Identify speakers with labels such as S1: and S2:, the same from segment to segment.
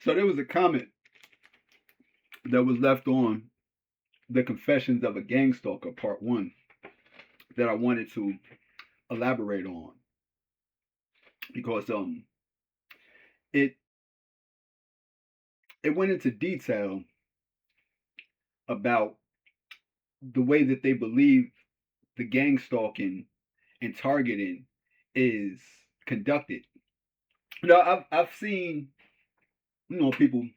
S1: So there was a comment that was left on the Confessions of a Gang Stalker, Part One, that I wanted to elaborate on because it it went into detail about the way that they believe the gang stalking and targeting is conducted. I've seen people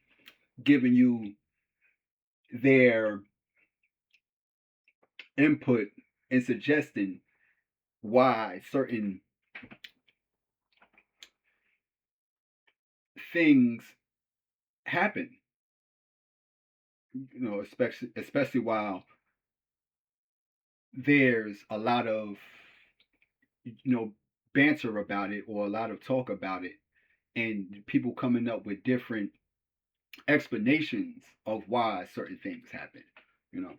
S1: giving you their input and suggesting why certain things happen. Especially while there's a lot of banter about it or a lot of talk about it, and people coming up with different explanations of why certain things happen. You know,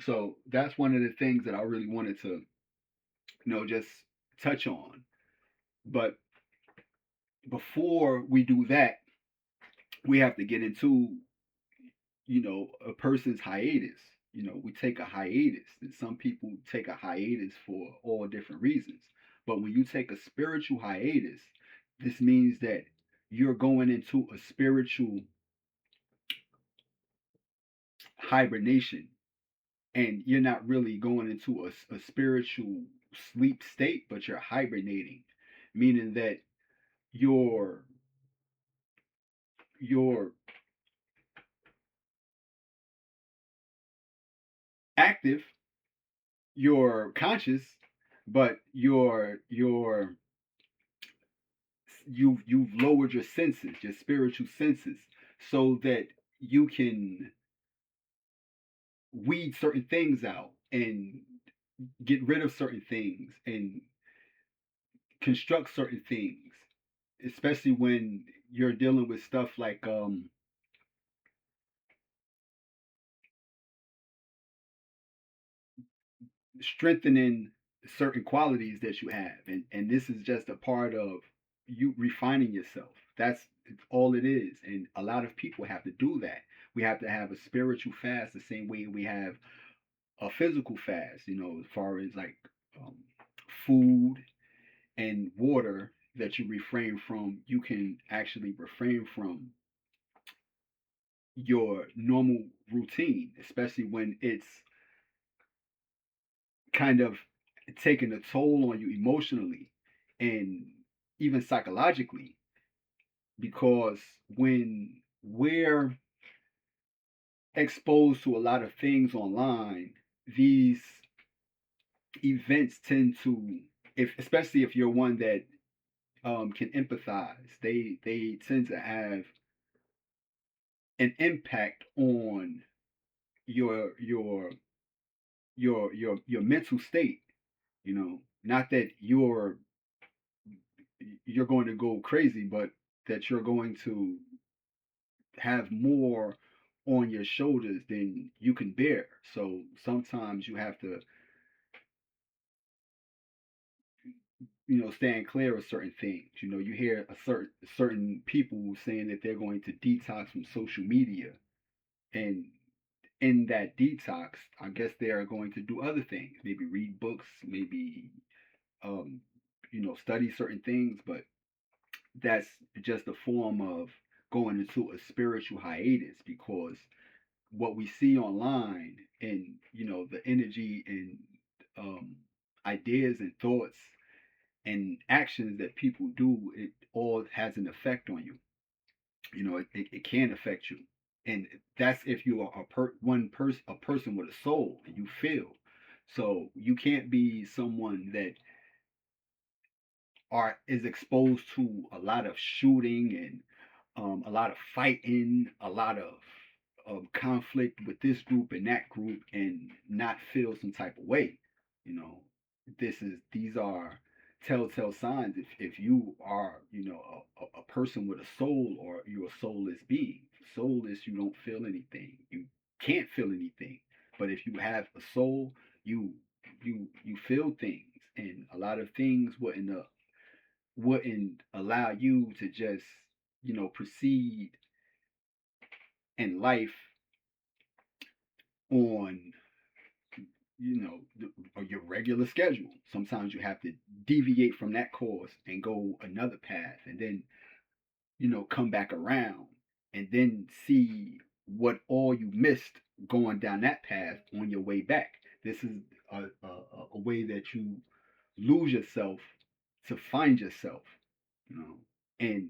S1: so that's one of the things that I really wanted to just touch on. But before we do that, we have to get into a person's hiatus. We take a hiatus, and some people take a hiatus for all different reasons. But when you take a spiritual hiatus, this means that you're going into a spiritual hibernation, and you're not really going into a spiritual sleep state, but you're hibernating, meaning that you're you're active, you're conscious, but you've lowered your senses, your spiritual senses, so that you can weed certain things out and get rid of certain things and construct certain things, especially when you're dealing with stuff like strengthening certain qualities that you have, and this is just a part of you refining yourself. That's all it is, and a lot of people have to do that. We have to have a spiritual fast the same way we have a physical fast, as far as like um, food and water that you refrain from. You can actually refrain from your normal routine, especially when it's kind of taking a toll on you emotionally and even psychologically. Because when we're exposed to a lot of things online, these events tend to, if especially if you're one that can empathize, they tend to have an impact on your your your mental state. Not that you're going to go crazy, but that you're going to have more on your shoulders than you can bear. So sometimes you have to, stand clear of certain things. You hear a certain people saying that they're going to detox from social media, and in that detox, I guess they are going to do other things, maybe read books, maybe um, study certain things, but that's just a form of going into a spiritual hiatus, because what we see online and the energy and um, ideas and thoughts and actions that people do, it all has an effect on you. It can affect you, and that's if you are a person with a soul and you feel. So you can't be someone that is exposed to a lot of shooting and a lot of fighting, a lot of conflict with this group and that group, and not feel some type of way. You know, these are telltale signs. If you are, a person with a soul, or you're a soulless being. Soulless, you don't feel anything. You can't feel anything. But if you have a soul, you you feel things, and a lot of things wouldn't allow you to just proceed in life on, you know, your regular schedule. Sometimes you have to deviate from that course and go another path, and then, you know, come back around and then see what all you missed going down that path on your way back. This is a way that you lose yourself to find yourself, you know. And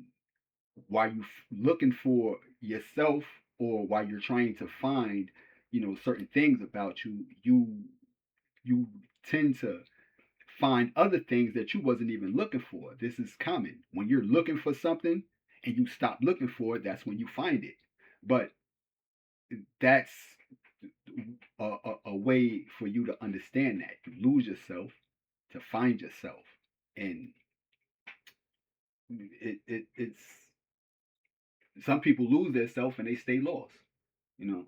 S1: while you looking for yourself, or while you're trying to find, you know, certain things about you, you tend to find other things that you wasn't even looking for. This is common. When you're looking for something and you stop looking for it, that's when you find it. But that's a way for you to understand that you lose yourself to find yourself. And it's some people lose their self and they stay lost, you know.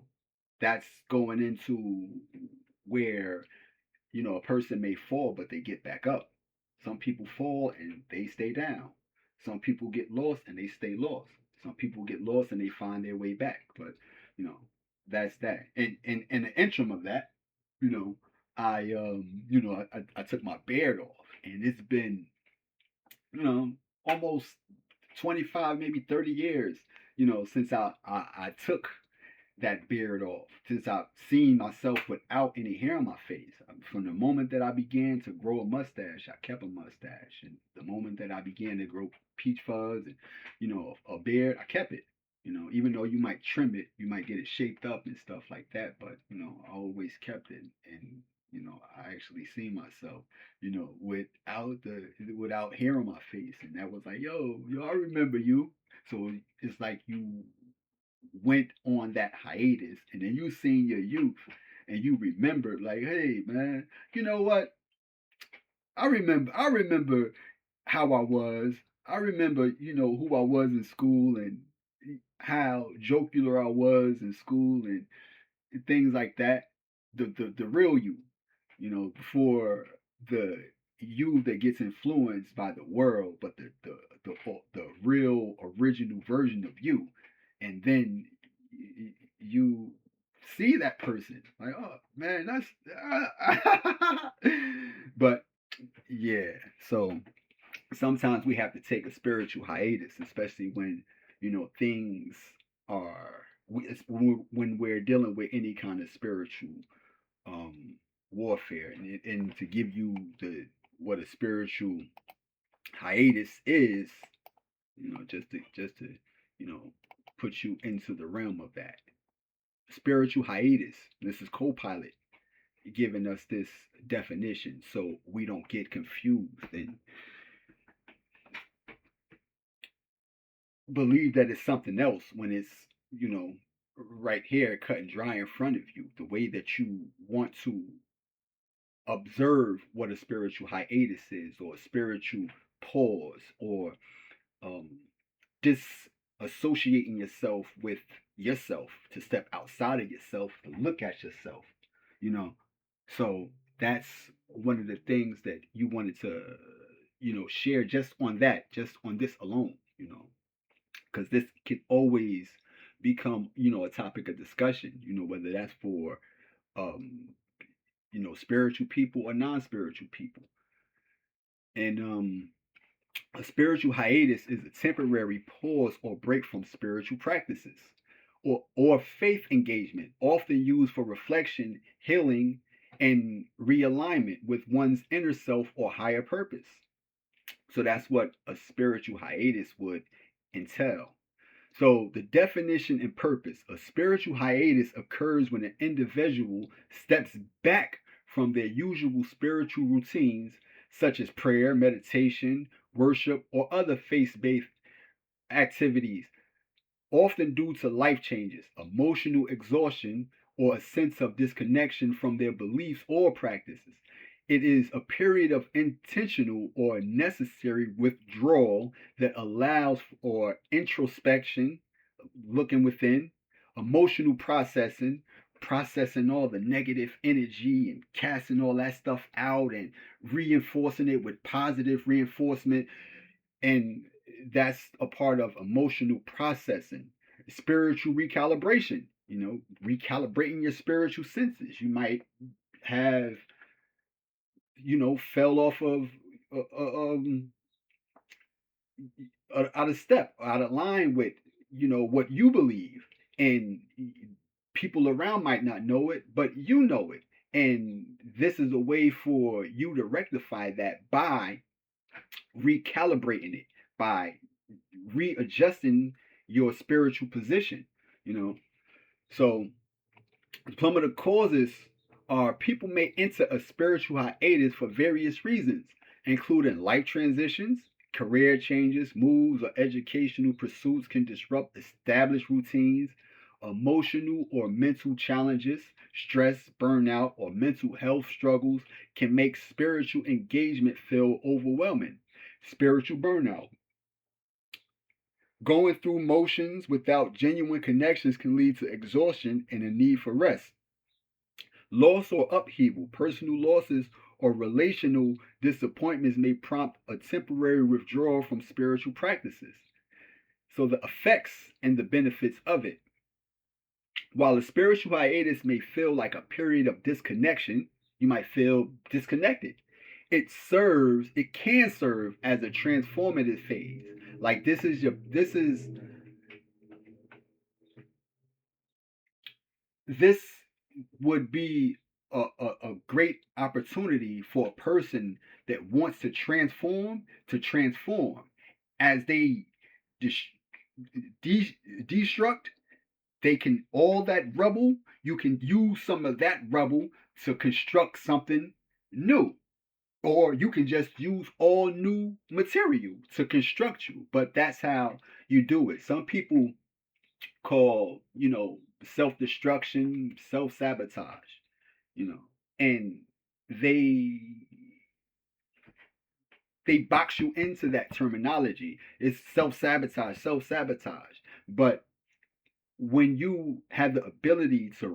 S1: That's going into where, you know, a person may fall, but they get back up. Some people fall and they stay down. Some people get lost and they stay lost. Some people get lost and they find their way back. But, you know, that's that. And in the interim of that, you know, I took my beard off, and it's been, you know, almost 25, maybe 30 years, you know, since I took that beard off, since I've seen myself without any hair on my face. From the moment that I began to grow a mustache, I kept a mustache. And the moment that I began to grow peach fuzz and, you know, a beard, I kept it. You know, even though you might trim it, you might get it shaped up and stuff like that, but, you know, I always kept it. And, you know, I actually see myself, you know, without hair on my face. And that was like, yo, I remember you. So it's like you went on that hiatus, and then you seen your youth and you remembered, like, hey man, you know what, I remember how I was. I remember, you know, who I was in school, and how jocular I was in school, and things like that. The real you know, before the you that gets influenced by the world, but the real original version of you. And then you see that person like, oh man, but yeah. So sometimes we have to take a spiritual hiatus, especially when, you know, things are, when we're dealing with any kind of spiritual um warfare. And to give you the what a spiritual hiatus is, you know, just to you know, put you into the realm of that spiritual hiatus. This is Copilot giving us this definition so we don't get confused and believe that it's something else when it's, you know, right here, cut and dry in front of you. The way that you want to observe what a spiritual hiatus is, or a spiritual pause, or um, disassociating yourself with yourself, to step outside of yourself, to look at yourself, you know. So that's one of the things that you wanted to, you know, share just on that, just on this alone, you know, because this can always become, you know, a topic of discussion, you know, whether that's for, um, you know, spiritual people or non-spiritual people. And a spiritual hiatus is a temporary pause or break from spiritual practices, or faith engagement, often used for reflection, healing, and realignment with one's inner self or higher purpose. So that's what a spiritual hiatus would entail. So, the definition and purpose: a spiritual hiatus occurs when an individual steps back from their usual spiritual routines, such as prayer, meditation, worship, or other faith based activities, often due to life changes, emotional exhaustion, or a sense of disconnection from their beliefs or practices. It is a period of intentional or necessary withdrawal that allows for introspection, looking within, emotional processing, processing all the negative energy and casting all that stuff out and reinforcing it with positive reinforcement. And that's a part of emotional processing. spiritual recalibration, recalibrating your spiritual senses. You might have, fell off of out of step, out of line with, what you believe. And people around might not know it, but you know it. And this is a way for you to rectify that by recalibrating it, by readjusting your spiritual position, you know. So some of the causes are people may enter a spiritual hiatus for various reasons, including life transitions, career changes, moves, or educational pursuits can disrupt established routines. Emotional or mental challenges, stress, burnout, or mental health struggles can make spiritual engagement feel overwhelming. Spiritual burnout. Going through motions without genuine connections can lead to exhaustion and a need for rest. Loss or upheaval, personal losses, or relational disappointments may prompt a temporary withdrawal from spiritual practices. So, the effects and the benefits of it. While a spiritual hiatus may feel like a period of disconnection, you might feel disconnected. It can serve as a transformative phase. Like this would be a great opportunity for a person that wants to transform as they destruct. They can, all that rubble, you can use some of that rubble to construct something new, or you can just use all new material to construct you. But that's how you do it. Some people call, self-destruction, self-sabotage, and they they box you into that terminology. It's self-sabotage, self-sabotage. But when you have the ability to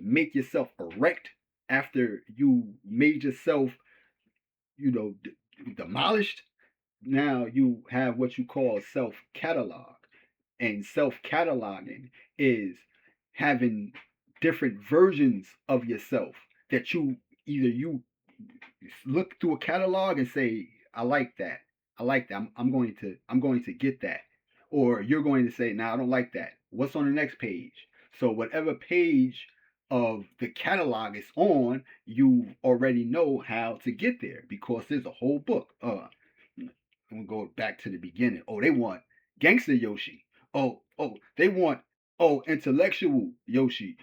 S1: make yourself erect after you made yourself, demolished, now you have what you call self catalog. And self cataloging is having different versions of yourself that you look through a catalog and say, I like that. I like that. I'm going to get that. Or you're going to say, no, I don't like that. What's on the next page? So whatever page of the catalog is on, you already know how to get there because there's a whole book. I'm gonna go back to the beginning. Oh, they want gangster Yoshi. They want intellectual Yoshi.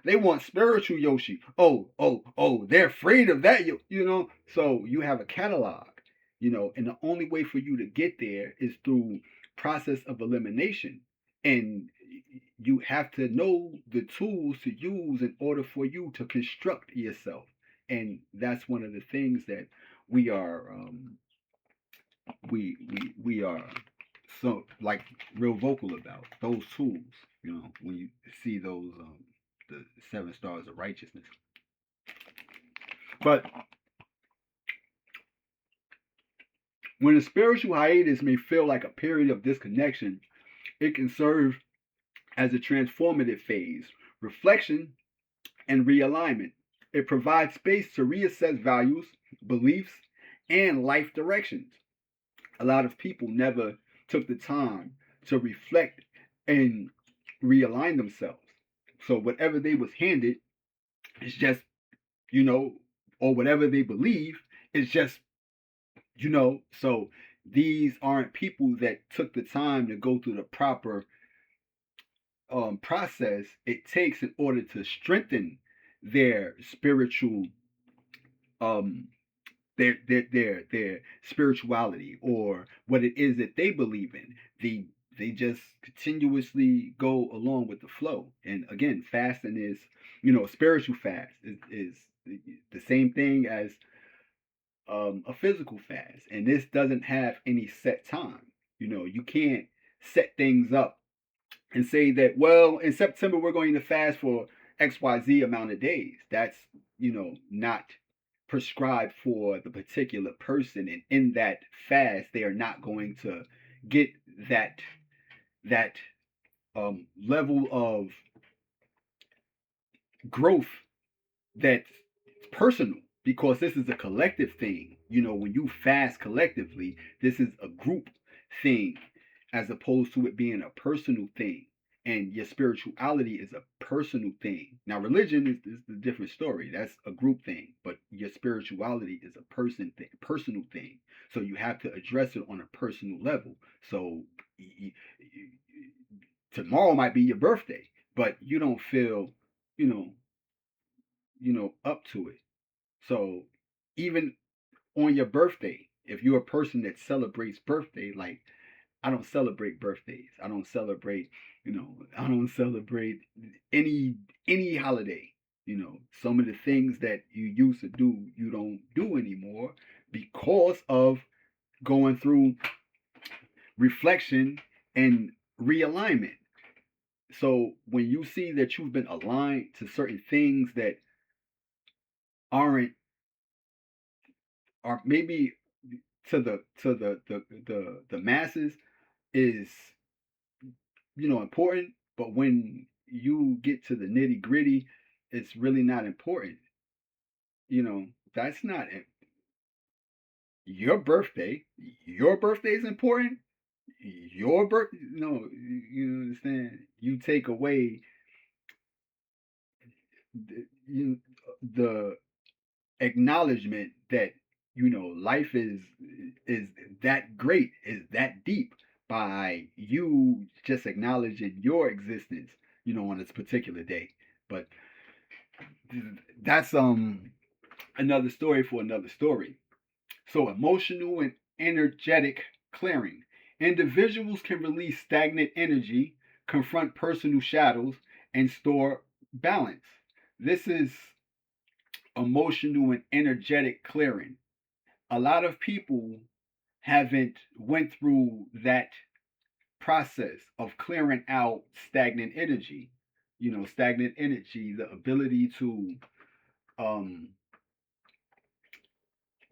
S1: They want spiritual Yoshi. They're afraid of that. So you have a catalog. And the only way for you to get there is through process of elimination, and you have to know the tools to use in order for you to construct yourself. And that's one of the things that we are we are so like real vocal about those tools. When you see those the 7 stars of righteousness. But when a spiritual hiatus may feel like a period of disconnection, it can serve as a transformative phase, reflection, and realignment. It provides space to reassess values, beliefs, and life directions. A lot of people never took the time to reflect and realign themselves. So whatever they was handed is just, or whatever they believe is just, so these aren't people that took the time to go through the proper process it takes in order to strengthen their spiritual um their spirituality or what it is that they believe in. They just continuously go along with the flow. And again, fasting is, spiritual fast is the same thing as a physical fast, and this doesn't have any set time. You can't set things up and say that, well, in September we're going to fast for XYZ amount of days. That's, not prescribed for the particular person. And in that fast, they are not going to get that that level of growth that's personal, because this is a collective thing. When you fast collectively, this is a group thing as opposed to it being a personal thing. And your spirituality is a personal thing. Now, religion is a different story. That's a group thing. But your spirituality is a personal thing. So you have to address it on a personal level. So tomorrow might be your birthday, but you don't feel, you know, up to it. So even on your birthday, if you're a person that celebrates birthday, like I don't celebrate birthdays. I don't celebrate, I don't celebrate any any holiday. Some of the things that you used to do, you don't do anymore because of going through reflection and realignment. So when you see that you've been aligned to certain things that aren't, or maybe to the masses is important, but when you get to the nitty gritty, it's really not important. That's not it. Your birthday. Your birthday is important. Your birth. No, you understand. You take away the acknowledgement that life is that great, is that deep, by you just acknowledging your existence on this particular day. But that's another story for another story. So emotional and energetic clearing. Individuals can release stagnant energy, confront personal shadows, and store balance. This is emotional and energetic clearing. A lot of people haven't went through that process of clearing out stagnant energy. Stagnant energy, the ability to um,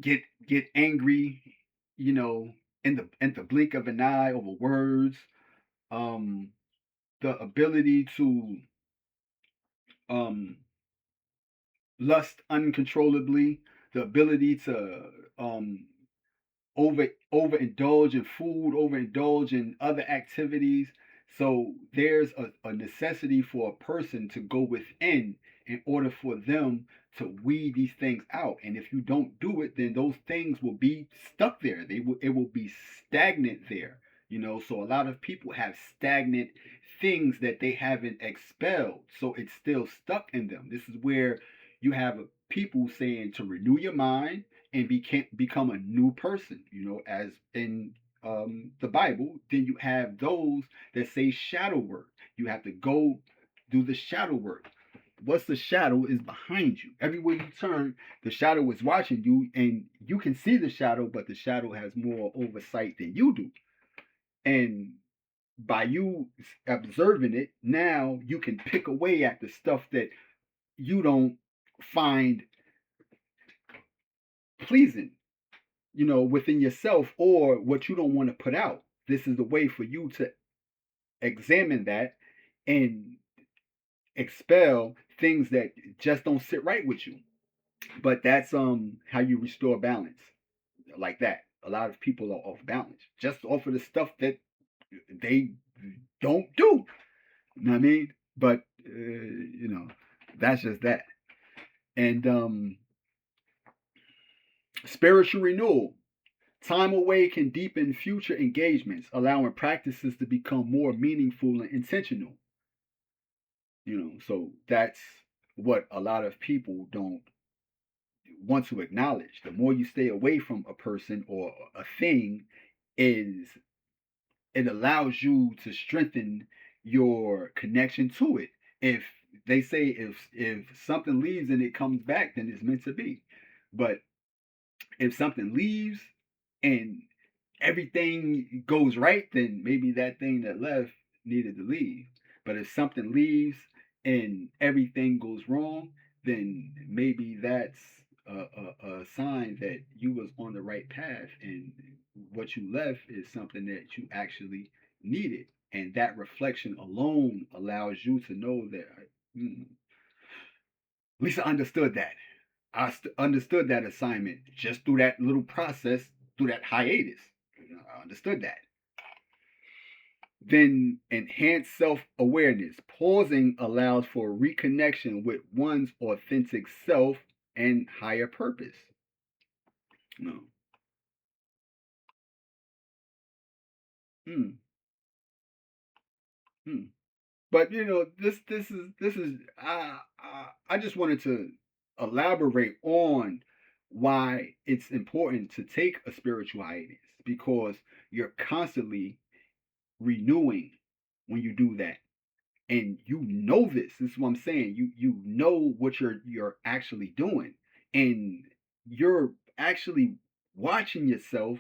S1: get angry, you know, in the blink of an eye over words. Um, the ability to um, lust uncontrollably, the ability to um, overindulge in food, overindulge in other activities. So there's a necessity for a person to go within in order for them to weed these things out. And if you don't do it, then those things will be stuck there. It will be stagnant there. So a lot of people have stagnant things that they haven't expelled. So it's still stuck in them. This is where you have people saying to renew your mind and become a new person, as in the Bible. Then you have those that say shadow work. You have to go do the shadow work. What's the shadow is behind you. Everywhere you turn, the shadow is watching you, and you can see the shadow, but the shadow has more oversight than you do. And by you observing it, now you can pick away at the stuff that you don't find pleasing, within yourself, or what you don't want to put out. This is the way for you to examine that and expel things that just don't sit right with you. But that's how you restore balance, like that. A lot of people are off balance just off of the stuff that they don't do. You know what I mean? But that's just that. And spiritual renewal. Time away can deepen future engagements, allowing practices to become more meaningful and intentional. So that's what a lot of people don't want to acknowledge. The more you stay away from a person or a thing, is it allows you to strengthen your connection to it. If they say if something leaves and it comes back, then it's meant to be. But if something leaves and everything goes right, then maybe that thing that left needed to leave. But if something leaves and everything goes wrong, then maybe that's a sign that you was on the right path, and what you left is something that you actually needed, and that reflection alone allows you to know that at least I understood that. Understood that assignment just through that little process, through that hiatus. I understood that. Then enhanced self-awareness. Pausing allows for reconnection with one's authentic self and higher purpose. No. Hmm. Hmm. But this is I just wanted to elaborate on why it's important to take a spiritual hiatus, because you're constantly renewing when you do that. And this is what I'm saying. You know what you're actually doing, and you're actually watching yourself,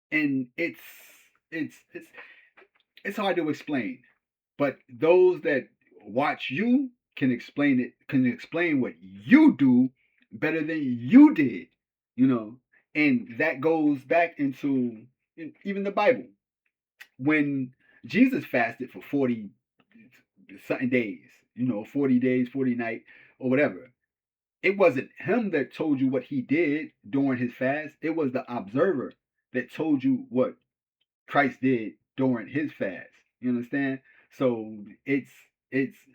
S1: and it's it's hard to explain. But those that watch you can explain what you do better than you did, you know. And that goes back into even the Bible. When Jesus fasted for 40 something days, 40 days, 40 nights, or whatever. It wasn't him that told you what he did during his fast. It was the observer that told you what Christ did during his fast. You understand? So it's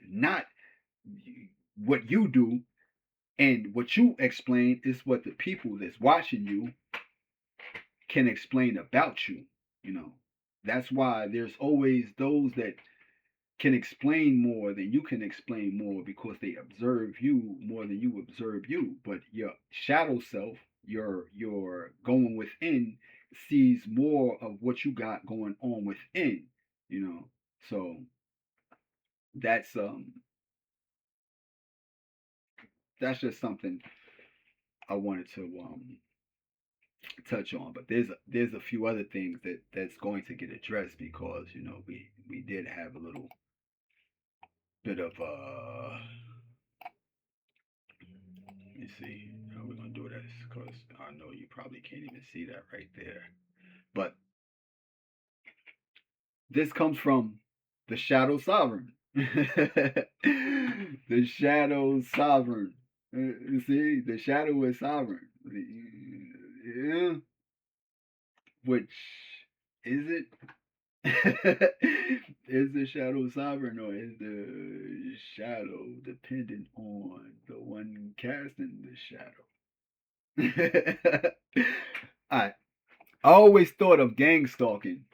S1: not what you do, and what you explain is what the people that's watching you can explain about you. You know, that's why there's always those that can explain more than you can explain more, because they observe you more than you observe you. But your shadow self, your going within, sees more of what you got going on within, you know. So that's that's just something I wanted to touch on. But there's a few other things that's going to get addressed, because we did have a little bit of let me see how we're gonna do this, because I know you probably can't even see that right there. But this comes from the Shadow Sovereign. The Shadow Sovereign. You see, the Shadow is sovereign. Yeah. Which is it? Is the shadow sovereign, or is the shadow dependent on the one casting the shadow? I always thought of gang stalking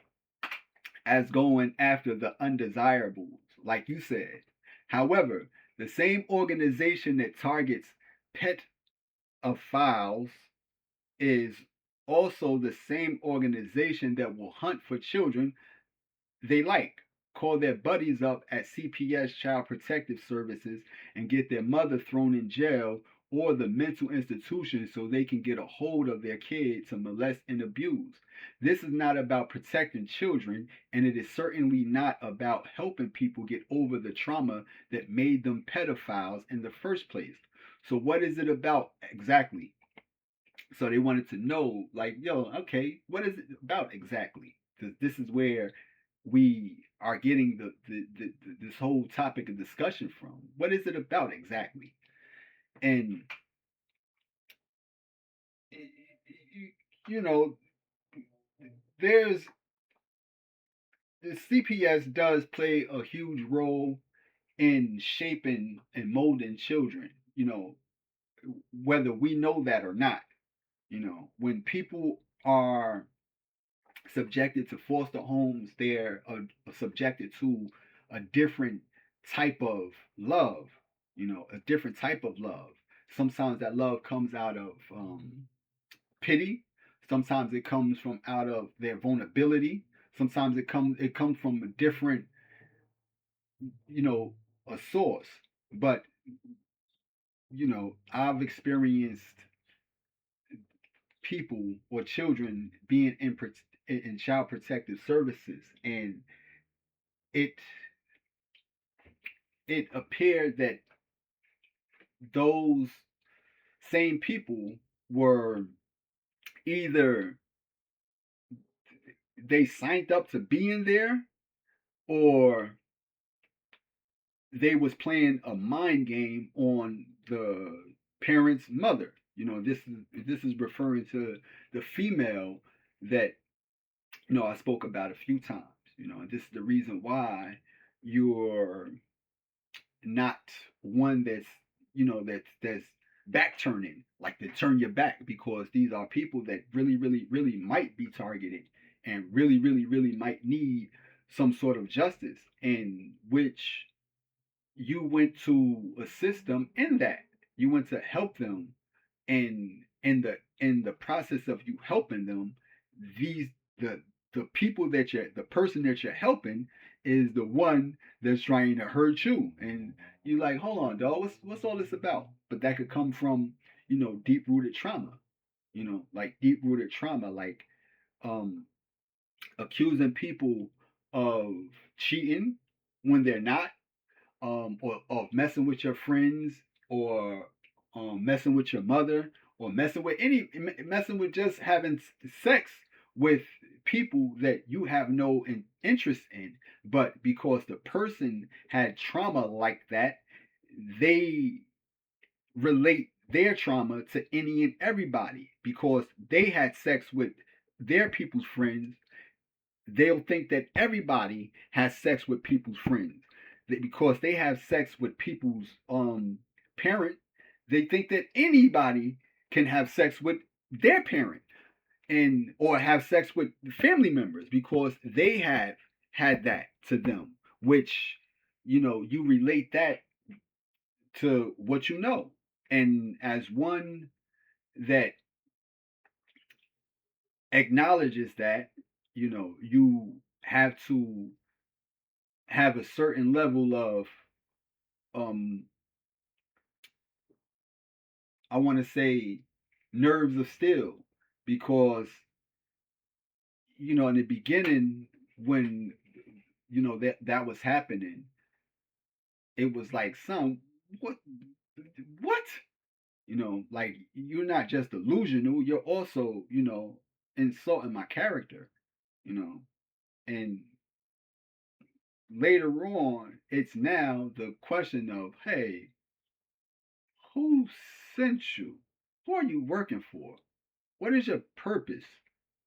S1: as going after the undesirables, like you said. However, the same organization that targets pedophiles is also the same organization that will hunt for children they like, call their buddies up at CPS Child Protective Services and get their mother thrown in jail or the mental institution so they can get a hold of their kid to molest and abuse. This is not about protecting children, and it is certainly not about helping people get over the trauma that made them pedophiles in the first place. So, what is it about exactly? So they wanted to know, like, yo, okay, what is it about exactly? Because this is where we are getting this whole topic of discussion from. What is it about exactly? And you know, there's the CPS does play a huge role in shaping and molding children. Whether we know that or not. When people are subjected to foster homes, they're subjected to a different type of love, a different type of love. Sometimes that love comes out of pity. Sometimes it comes from out of their vulnerability. Sometimes it comes from a different, you know, a source. But I've experienced people or children being in child protective services, and it it appeared that those same people were either they signed up to be in there, or they was playing a mind game on the parent's mother. This is referring to the female that I spoke about a few times. And this is the reason why you're not one that's back turning, like to turn your back, because these are people that really, really, really might be targeted and really, really, really might need some sort of justice, in which you went to assist them in that. You went to help them, and in the process of you helping them, these the people that the person that you're helping is the one that's trying to hurt you. And you're like, hold on, dog, what's all this about? But that could come from, deep rooted trauma, like deep rooted trauma, like um accusing people of cheating when they're not, or of messing with your friends, or messing with your mother, or messing with just having sex with people that you have no interest in, but because the person had trauma like that, they relate their trauma to any and everybody. Because they had sex with their people's friends, they'll think that everybody has sex with people's friends. Because they have sex with people's parent, they think that anybody can have sex with their parent, and or have sex with family members, because they have had that to them, which you relate that to what you know. And as one that acknowledges that, you have to have a certain level of, um I want to say, nerves of steel. Because in the beginning, when that was happening, it was like, son, what like, you're not just delusional, you're also insulting my character. you know and later on, it's now the question of, hey, who sent you? Who are you working for? What is your purpose?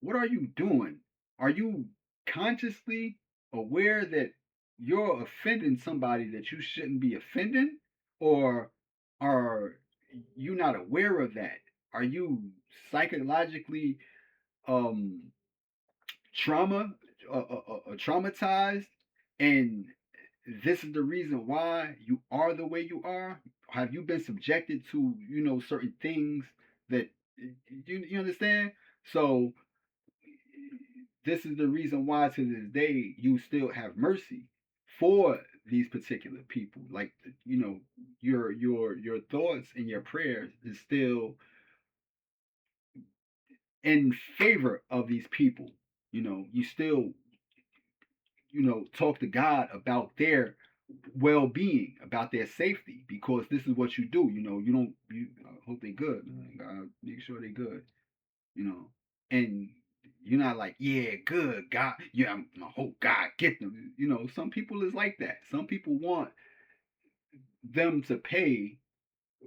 S1: What are you doing? Are you consciously aware that you're offending somebody that you shouldn't be offending? Or are you not aware of that? Are you psychologically um trauma traumatized, and this is the reason why you are the way you are? Have you been subjected to certain things that you understand? So this is the reason why, to this day, you still have mercy for these particular people. Like, your thoughts and your prayers is still in favor of these people. You still talk to God about their well-being, about their safety, because this is what you do. You don't you hope they good. God, make sure they good. you know, and you're not like, yeah, good, God, yeah, I hope God get them. Some people is like that. Some people want them to pay,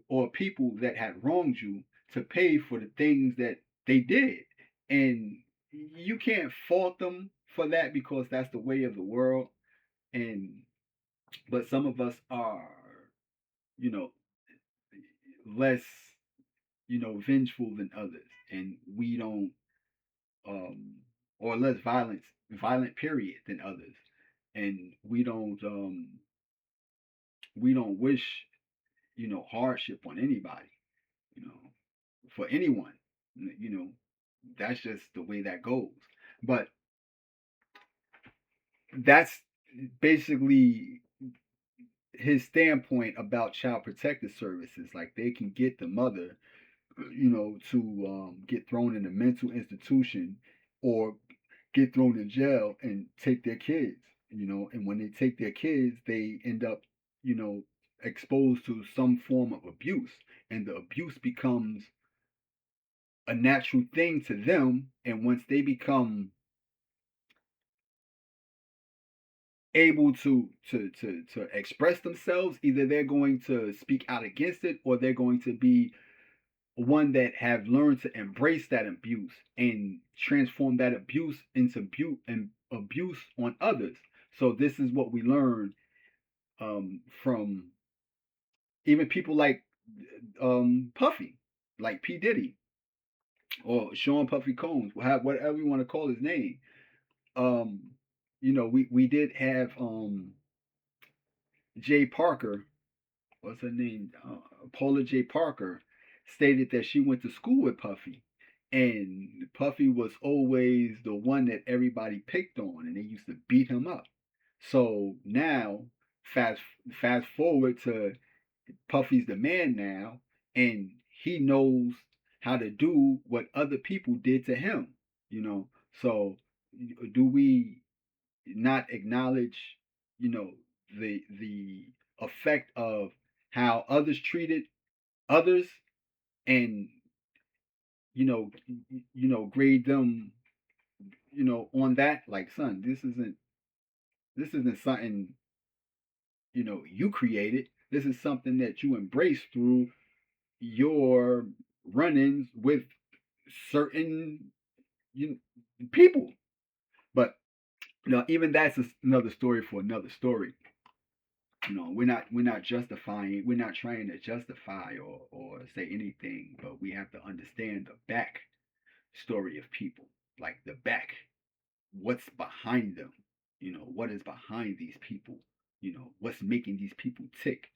S1: or people that had wronged you to pay for the things that they did. And you can't fault them for that, because that's the way of the world. And but some of us are, you know, less, vengeful than others, and we don't, um, or less violent period than others, and we don't wish hardship on anybody, you know, for anyone, you know. That's just the way that goes. But that's basically his standpoint about child protective services. Like, they can get the mother, to get thrown in a mental institution, or get thrown in jail and take their kids. And when they take their kids, they end up, you know, exposed to some form of abuse, and the abuse becomes a natural thing to them. And once they become able to express themselves, either they're going to speak out against it, or they're going to be one that have learned to embrace that abuse and transform that abuse into abuse on others. So this is what we learn from even people like Puffy, like P Diddy or Sean Puffy Combs, whatever you want to call his name. Um, we did have Jay Parker, what's her name? Paula J. Parker stated that she went to school with Puffy, and Puffy was always the one that everybody picked on, and they used to beat him up. So now, fast fast forward to Puffy's the man now, and he knows how to do what other people did to him. You know, so do we not acknowledge, you know, the effect of how others treated others, and grade them, on that, like, son, this isn't something, you created. This is something that you embrace through your run-ins with certain, you people. But even that's another story for another story. We're not justifying, we're not trying to justify or say anything, but we have to understand the back story of people, like the back, what's behind them, what is behind these people, what's making these people tick.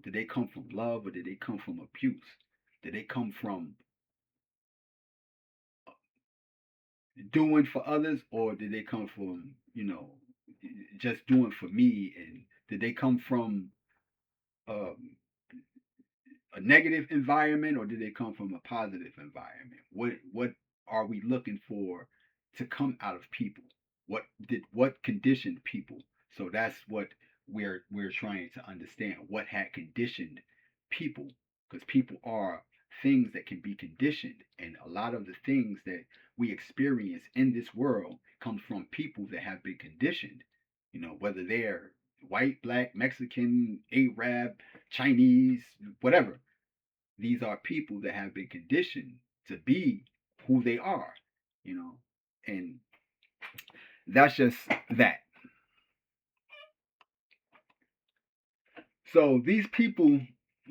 S1: Did they come from love, or did they come from abuse? Did they come from doing for others, or did they come from, just doing for me? And did they come from um, a negative environment, or did they come from a positive environment? What are we looking for to come out of people? What conditioned people? So that's what we're trying to understand. What had conditioned people? Because people are things that can be conditioned, and a lot of the things that we experience in this world come from people that have been conditioned. Whether they're white, black, Mexican, Arab, Chinese, whatever. These are people that have been conditioned to be who they are, and that's just that. So these people,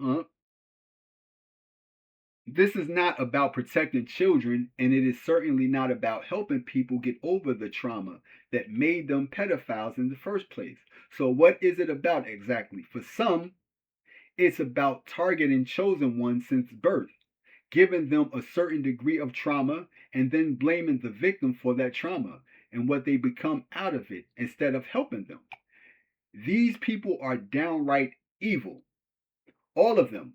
S1: uh, this is not about protecting children, and it is certainly not about helping people get over the trauma that made them pedophiles in the first place. So, what is it about exactly? For some, it's about targeting chosen ones since birth, giving them a certain degree of trauma, and then blaming the victim for that trauma and what they become out of it instead of helping them. These people are downright evil, all of them,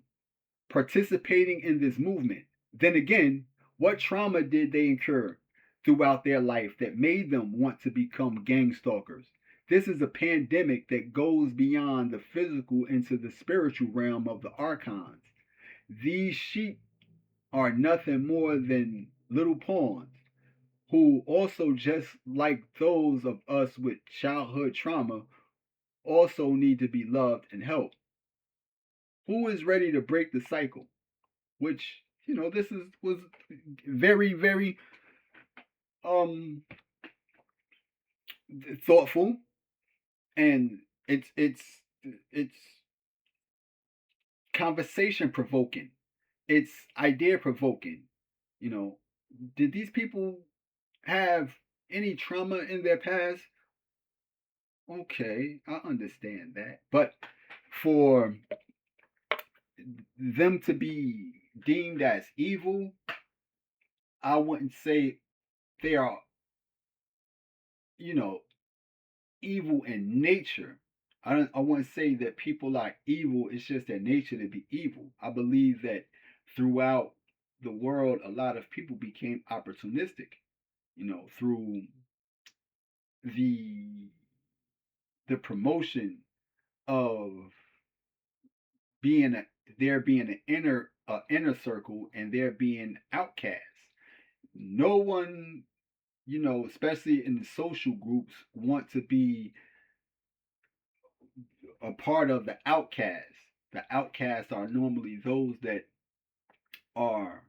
S1: participating in this movement. Then again, what trauma did they incur throughout their life that made them want to become gang stalkers? This is a pandemic that goes beyond the physical into the spiritual realm of the archons. These sheep are nothing more than little pawns who also, just like those of us with childhood trauma, also need to be loved and helped. Who is ready to break the cycle? Which, this was very, very um thoughtful, and it's conversation provoking. It's idea provoking. You know, did these people have any trauma in their past? Okay, I understand that. But for them to be deemed as evil, I wouldn't say they are, you know, evil in nature. I wouldn't say that people are evil. It's just their nature to be evil. I believe that throughout the world, a lot of people became opportunistic, through the the promotion of there being an inner circle and there being outcasts. No one, especially in the social groups, want to be a part of the outcasts. The outcasts are normally those that are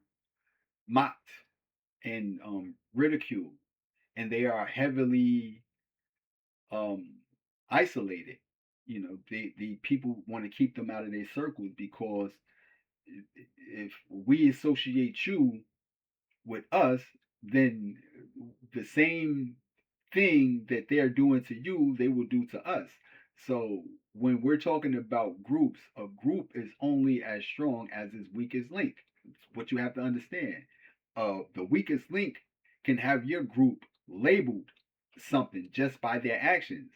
S1: mocked and ridiculed, and they are heavily um, isolated. The people want to keep them out of their circles because if we associate you with us, then the same thing that they're doing to you, they will do to us. So when we're talking about groups, a group is only as strong as its weakest link. It's what you have to understand. The weakest link can have your group labeled something just by their actions.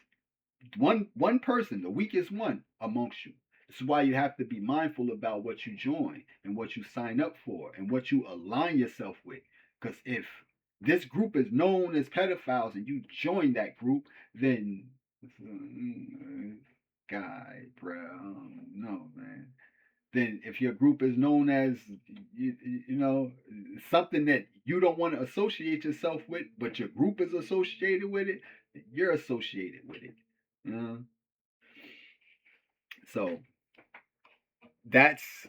S1: One person, the weakest one amongst you. This is why you have to be mindful about what you join and what you sign up for and what you align yourself with. Because if this group is known as pedophiles and you join that group, then guy, bro, no, man. Then if your group is known as something that you don't want to associate yourself with, but your group is associated with it, you're associated with it. So that's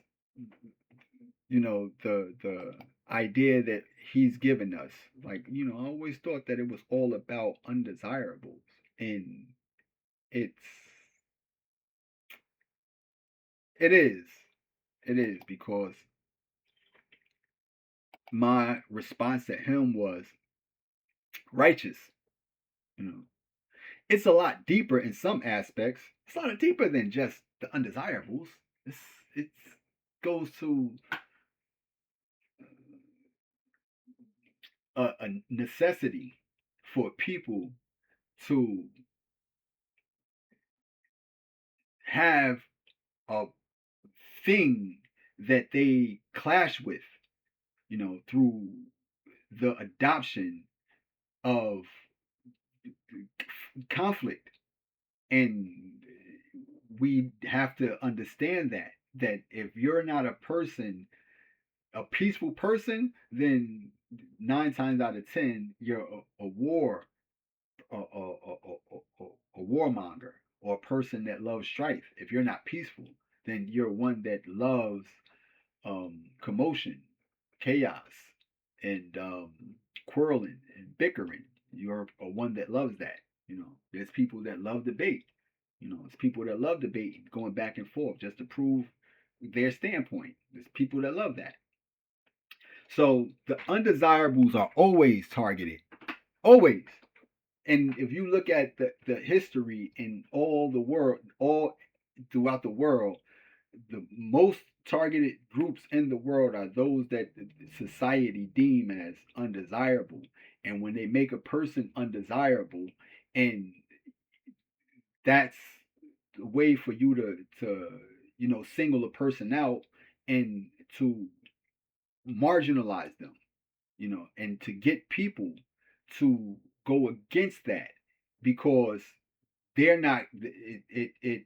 S1: the idea that he's given us. Like, I always thought that it was all about undesirables, and it's it is it is because my response to him was righteous. You know, it's a lot deeper in some aspects. It's a lot deeper than just the undesirables. It goes to a necessity for people to have a thing that they clash with, through the adoption of conflict. And we have to understand that if you're not a peaceful person, then 9 times out of 10 you're a war, a warmonger, or a person that loves strife. If you're not peaceful, then you're one that loves commotion, chaos, and quarreling and bickering. You're a one that loves that. There's people that love debate. It's people that love debate, going back and forth just to prove their standpoint. There's people that love that. So the undesirables are always targeted, always. And if you look at the history in all throughout the world, the most targeted groups in the world are those that society deem as undesirable. And when they make a person undesirable, and that's the way for you to single a person out and to marginalize them, and to get people to go against that because they're not it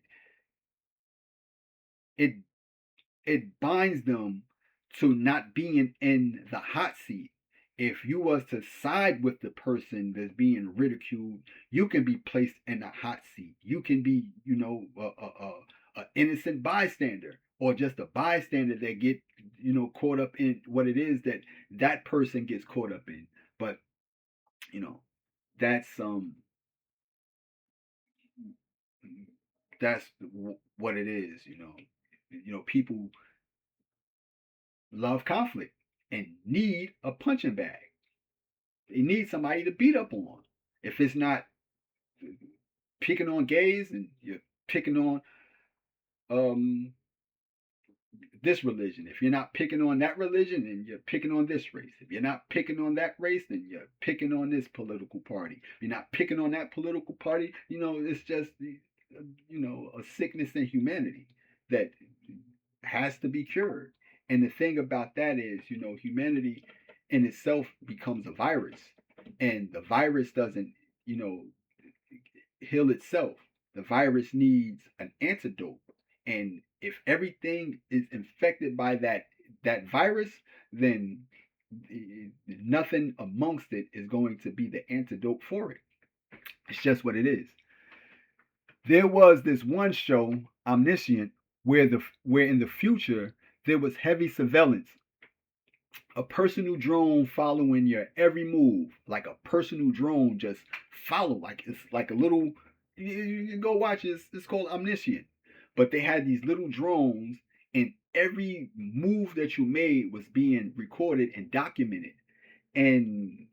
S1: it binds them to not being in the hot seat. If you was to side with the person that's being ridiculed, you can be placed in the hot seat. You can be, a innocent bystander, or just a bystander that get, caught up in what it is that person gets caught up in. But you know, that's that's what it is. People love conflict and need a punching bag. They need somebody to beat up on. If it's not picking on gays, and you're picking on um this religion. If you're not picking on that religion, then you're picking on this race. If you're not picking on that race, then you're picking on this political party. If you're not picking on that political party, it's just a sickness in humanity that has to be cured. And the thing about that is, humanity in itself becomes a virus, and the virus doesn't, heal itself. The virus needs an antidote, And if everything is infected by that virus, then nothing amongst it is going to be the antidote for it. It's just what it is. There was this one show, Omniscient, where in the future there was heavy surveillance, a personal drone following your every move, like a personal drone just follow, like it's like a little. You can go watch it. It's called Omniscient, but they had these little drones, and every move that you made was being recorded and documented, and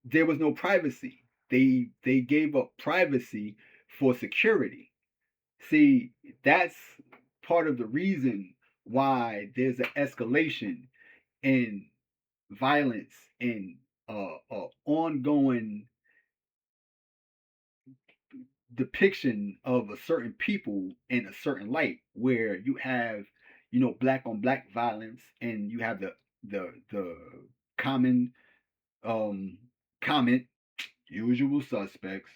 S1: there was no privacy. They gave up privacy for security. See, that's part of the reason why there's an escalation in violence and ongoing depiction of a certain people in a certain light, where you have, black on black violence, and you have the common um comment, usual suspects,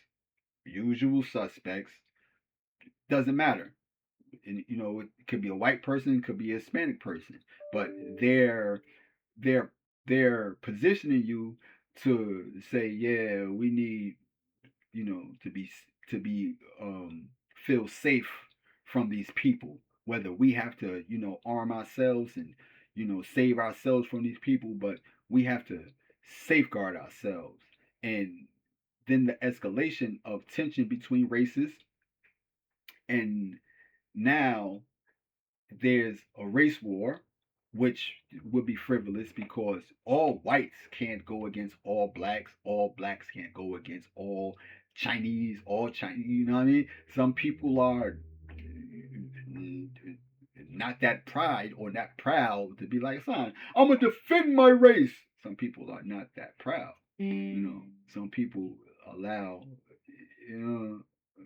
S1: usual suspects, doesn't matter. And it could be a white person, it could be a Hispanic person, but they're they're positioning you to say, yeah, we need, to be feel safe from these people, whether we have to, arm ourselves and, save ourselves from these people, but we have to safeguard ourselves. And then the escalation of tension between races, and now there's a race war, which would be frivolous because all whites can't go against all blacks can't go against all Chinese, you know what I mean? Some people are not that pride or that proud to be like, son, I'm gonna defend my race. Some people are not that proud. Some people allow, you know,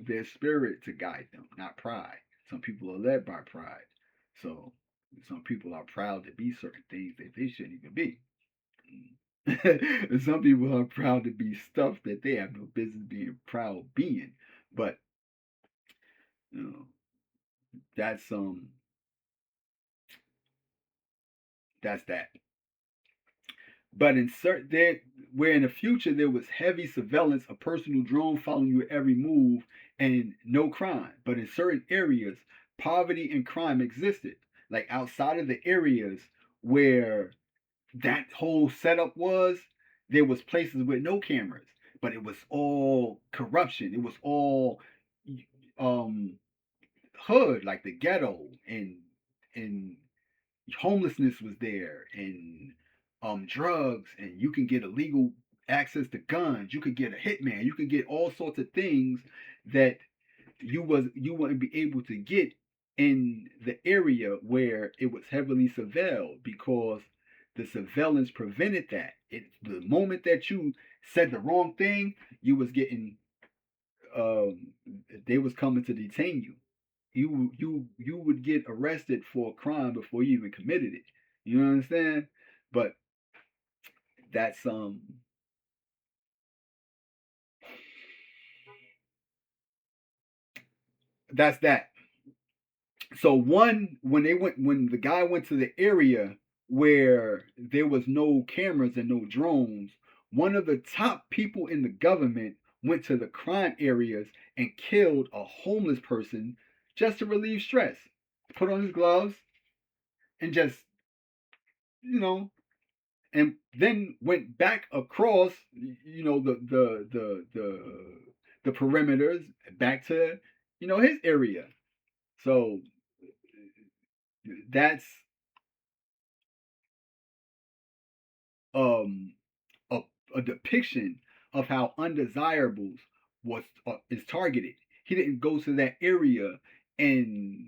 S1: their spirit to guide them, not pride. Some people are led by pride. So some people are proud to be certain things that they shouldn't even be. Some people are proud to be stuff that they have no business being proud being. But you know, that's that's that. But in certain there, where in the future there was heavy surveillance, a personal drone following your every move, and no crime. But in certain areas, poverty and crime existed. Like outside of the areas where that whole setup was, there was places with no cameras, but it was all corruption. It was all um hood, like the ghetto, and homelessness was there, and drugs, and you can get illegal access to guns, you could get a hitman, you could get all sorts of things that you wouldn't be able to get in the area where it was heavily surveilled, because the surveillance prevented that. The moment that you said the wrong thing, you was getting um they was coming to detain you. You would get arrested for a crime before you even committed it. You understand? But that's that's that. So when the guy went to the area where there was no cameras and no drones, one of the top people in the government went to the crime areas and killed a homeless person just to relieve stress. Put on his gloves and just, you know, and then went back across, the perimeters back to, his area. So that's um a, a depiction of how undesirables was is targeted. He didn't go to that area and,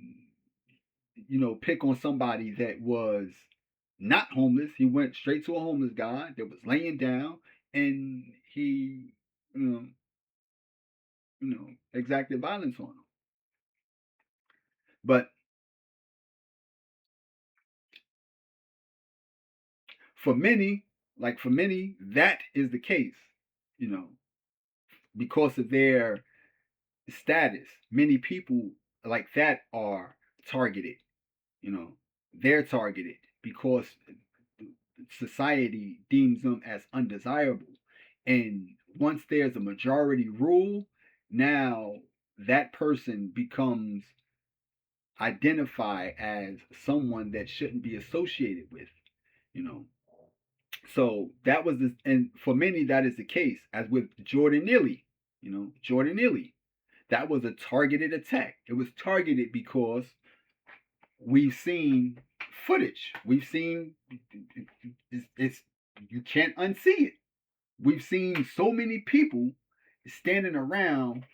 S1: pick on somebody that was not homeless. He went straight to a homeless guy that was laying down, and he, you know, exacted violence on him. But for many, that is the case, you know, because of their status. Many people like that are targeted. They're targeted because society deems them as undesirable. And once there's a majority rule, now that person becomes identified as someone that shouldn't be associated with, you know. So that was this, and for many that is the case, as with Jordan Neely. Jordan Neely. That was a targeted attack. It was targeted because we've seen footage. We've seen it's you can't unsee it. We've seen so many people standing around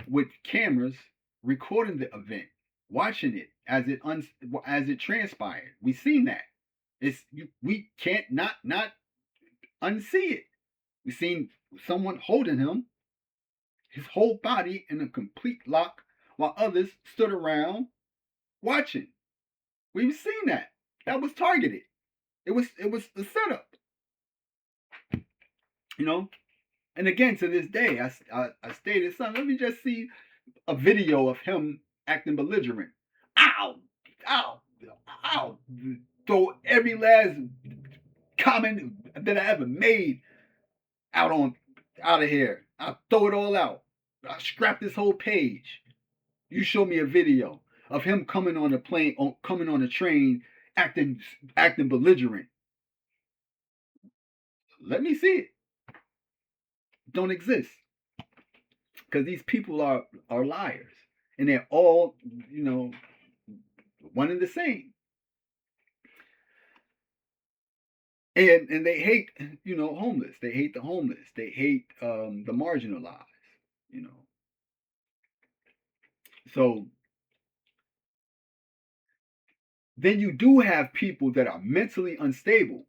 S1: with cameras recording the event, watching it as it transpired. We've seen that. We can't not unsee it. We've seen someone holding him, his whole body in a complete lock, while others stood around watching. We've seen that. That was targeted. It was the setup. You know. And again, to this day, I stated, son, let me just see a video of him acting belligerent. Ow, ow, ow. Throw every last comment that I ever made out of here. I'll throw it all out. I'll scrap this whole page. You show me a video of him coming on a plane, coming on a train, acting belligerent. Let me see it. Don't exist. Because these people are liars. And they're all, one and the same. And they hate, homeless. They hate the homeless. They hate the marginalized, you know. So then you do have people that are mentally unstable,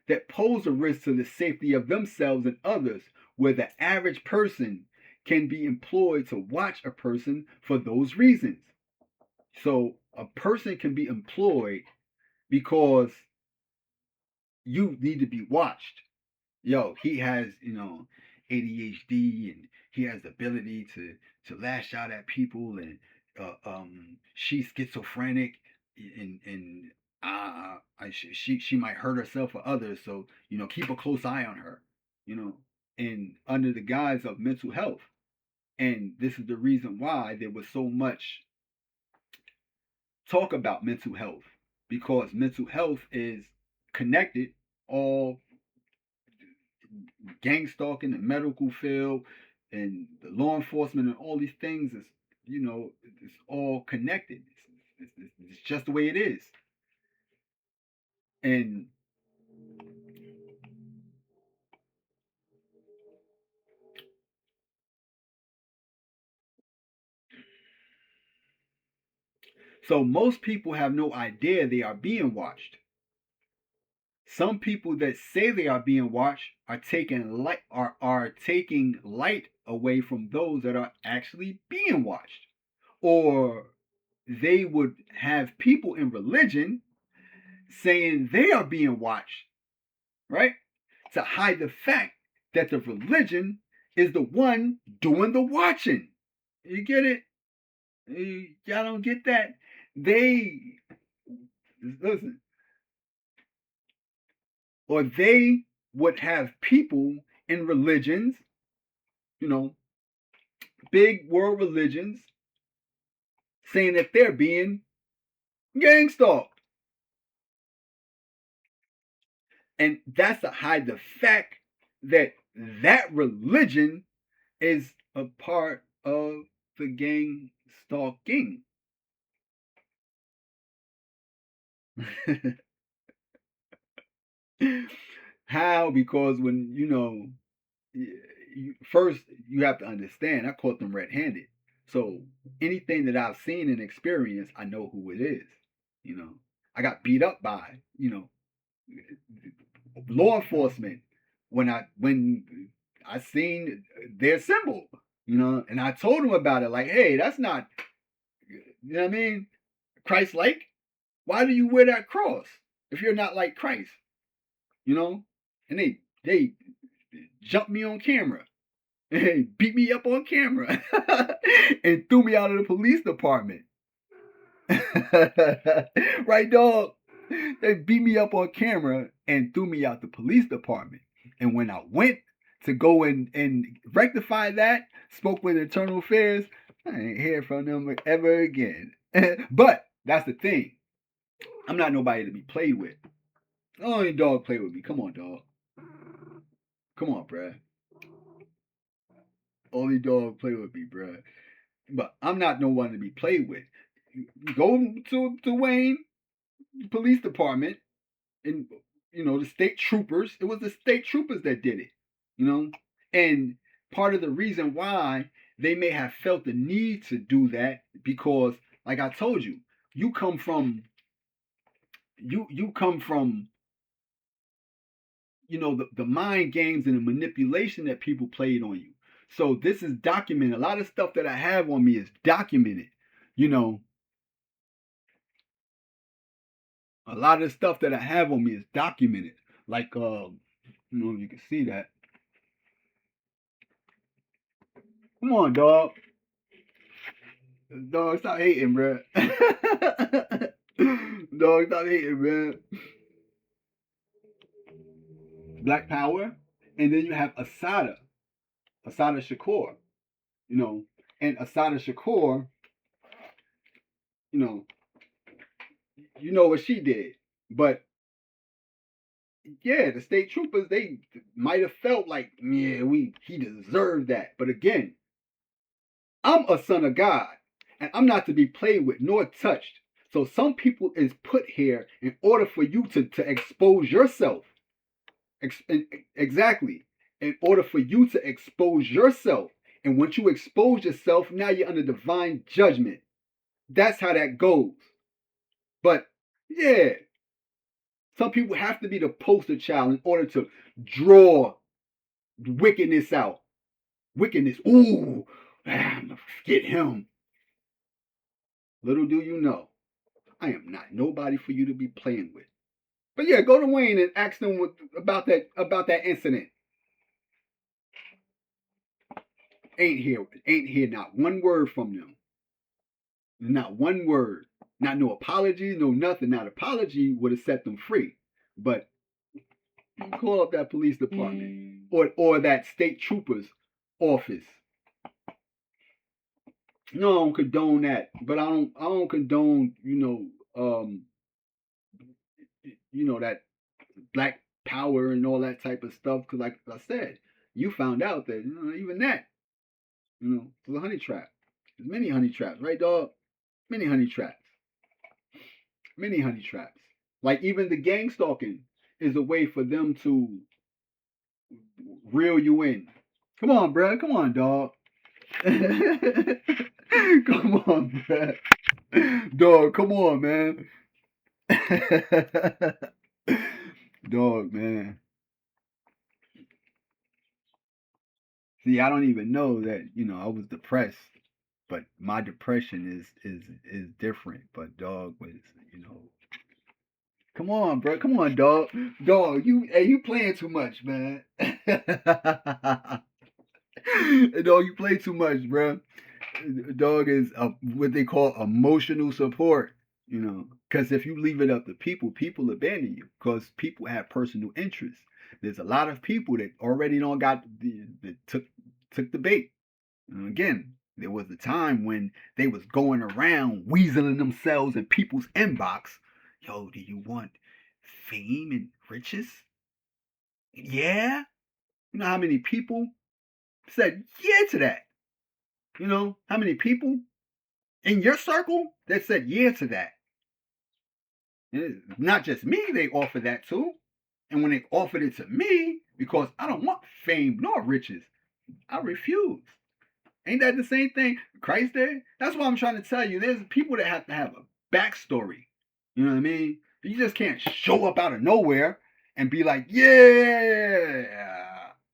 S1: that pose a risk to the safety of themselves and others, where the average person can be employed to watch a person for those reasons. So a person can be employed because you need to be watched. Yo, he has, ADHD, and he has the ability to lash out at people, and she's schizophrenic, and she might hurt herself or others. So keep a close eye on her. And under the guise of mental health. And this is the reason why there was so much talk about mental health, because mental health is connected, all gang stalking, the medical field, and the law enforcement, and all these things is, it's all connected. It's just the way it is. And so most people have no idea they are being watched. Some people that say they are being watched are taking light away from those that are actually being watched. Or they would have people in religion saying they are being watched, right? To hide the fact that the religion is the one doing the watching. You get it? Y'all don't get that? Listen, or they would have people in religions, big world religions, saying that they're being gang stalked. And that's to hide the fact that that religion is a part of the gang stalking. How? Because when first you have to understand, I caught them red-handed. So anything that I've seen and experienced, I know who it is. I got beat up by law enforcement when I seen their symbol, and I told them about it. Like, hey, that's not, you know what I mean, Christ-like. Why do you wear that cross if you're not like Christ? And they jumped me on camera. beat me up on camera and threw me out of the police department. Right, dog? They beat me up on camera and threw me out the police department. And when I went to go and rectify that, spoke with internal affairs, I ain't hear from them ever again. But that's the thing. I'm not nobody to be played with. Only dog play with me. Come on, dog. Come on, bruh. Only dog play with me, bruh. But I'm not no one to be played with. Go to Wayne Police Department and the state troopers. It was the state troopers that did it. And part of the reason why they may have felt the need to do that because, like I told you, you come from the mind games and the manipulation that people played on you. So this is documented. A lot of stuff that I have on me is documented. A lot of stuff that I have on me is documented. Like, you can see that. Come on, dog. Dog, stop hating, bro. Dog, stop hating, man. Black Power. And then you have Assata Shakur. And Assata Shakur, you know what she did. But yeah, the state troopers, they might have felt like, yeah, he deserved that. But again, I'm a son of God, and I'm not to be played with nor touched. So some people is put here in order for you to expose yourself. Exactly. In order for you to expose yourself. And once you expose yourself, now you're under divine judgment. That's how that goes. But yeah, some people have to be the poster child in order to draw wickedness out. Wickedness. Ooh, I'm gonna get him. Little do you know, I am not nobody for you to be playing with. But yeah, go to Wayne and ask them about that incident. Ain't here not one word from them. Not one word. Not no apology, no nothing. Now, the apology would have set them free. But call up that police department or that state trooper's office. No, I don't condone that. But I don't condone, that black power and all that type of stuff. Because like I said, you found out that even that, was a honey trap. There's many honey traps, right, dog? Many honey traps. Many honey traps. Like even the gang stalking is a way for them to reel you in. Come on, bro. Come on, dog. Come on, bro. Dog, come on, man. Dog, man. See, I don't even know that, I was depressed, but my depression is different. But dog was, come on, bro. Come on, dog. Dog, you playing too much, man. Dog, you play too much, bro. Dog is what they call emotional support. Because if you leave it up to people abandon you because people have personal interests. There's a lot of people that already don't got that took the bait. And again, there was a time when they was going around weaseling themselves in people's inbox. Yo, do you want fame and riches? Yeah. You know how many people said yeah to that? How many people in your circle that said yeah to that? Not just me, they offered that too. And when they offered it to me, because I don't want fame nor riches, I refused. Ain't that the same thing Christ did? That's what I'm trying to tell you. There's people that have to have a backstory. You know what I mean? You just can't show up out of nowhere and be like, yeah,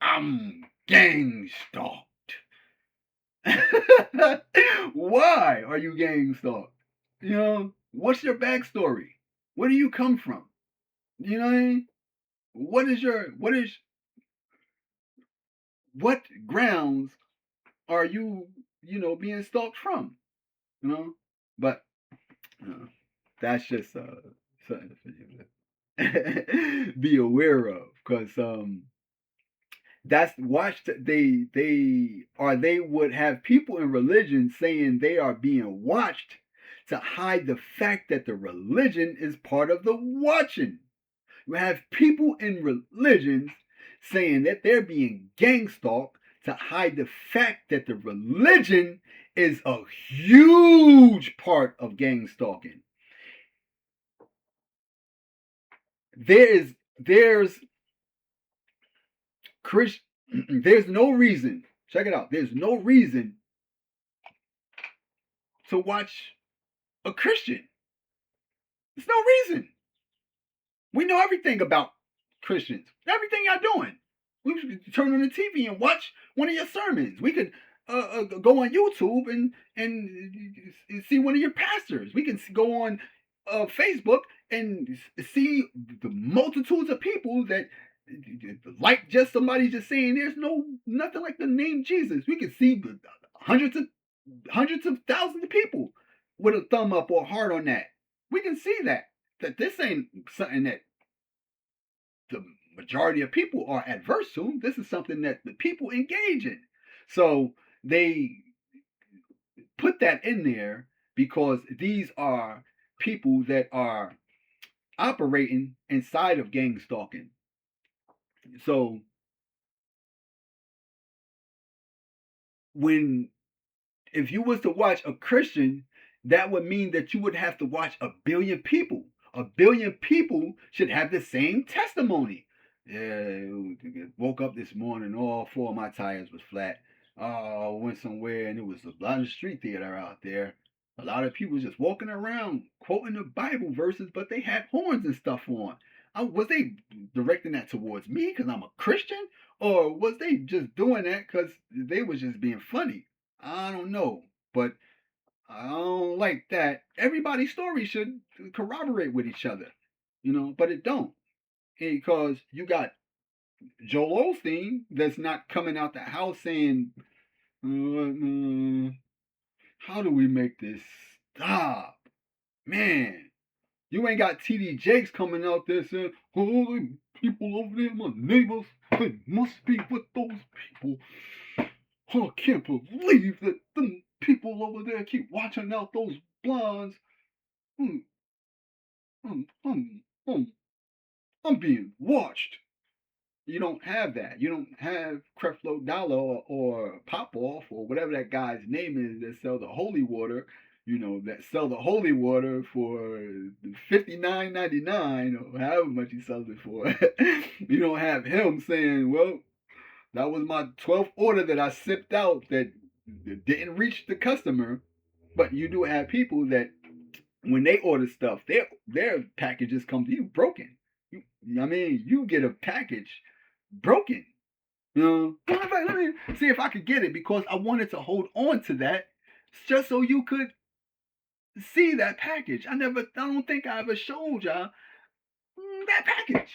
S1: I'm gang stalked. Why are you gang stalked? What's your backstory? Where do you come from? You know what I mean? What is what grounds are you, being stalked from? You know, but uh, that's just something for you to be aware of, because that's watched. They would have people in religion saying they are being watched to hide the fact that the religion is part of the watching. You have people in religions saying that they're being gang stalked to hide the fact that the religion is a huge part of gang stalking. There's Chris there's no reason. Check it out. There's no reason to watch a Christian. There's no reason. We know everything about Christians. Everything y'all doing. We could turn on the TV and watch one of your sermons. We could go on YouTube and see one of your pastors. We can go on Facebook and see the multitudes of people that like just somebody just saying there's nothing like the name Jesus. We can see hundreds of thousands of people with a thumb up or a heart on that. We can see that this ain't something that the majority of people are adverse to. This is something that the people engage in. So they put that in there because these are people that are operating inside of gang stalking. So when if you was to watch a Christian, that would mean that you would have to watch a billion people. A billion people should have the same testimony. Yeah, woke up this morning, all four of my tires was flat. Oh, I went somewhere and it was a lot of street theater out there. A lot of people just walking around quoting the Bible verses, but they had horns and stuff on. Was they directing that towards me because I'm a Christian? Or was they just doing that because they was just being funny? I don't know, but I don't like that. Everybody's story should corroborate with each other, but it don't, because you got Joel Osteen that's not coming out the house saying, "How do we make this stop, man?" You ain't got TD Jakes coming out there saying, "Oh, the people over there, my neighbors, they must be with those people. I can't believe that them people over there keep watching out those blinds. Mm, I'm, I'm, I'm, I'm being watched." You don't have that. You don't have Creflo Dollar or Popoff or whatever that guy's name is that sell the holy water. That sell the holy water for $59.99 or however much he sells it for. You don't have him saying, "Well, that was my 12th order that I sipped out that didn't reach the customer." But you do have people that when they order stuff, their packages come to you broken. You get a package broken. Let me see if I could get it because I wanted to hold on to that just so you could see that package. I don't think I ever showed y'all that package.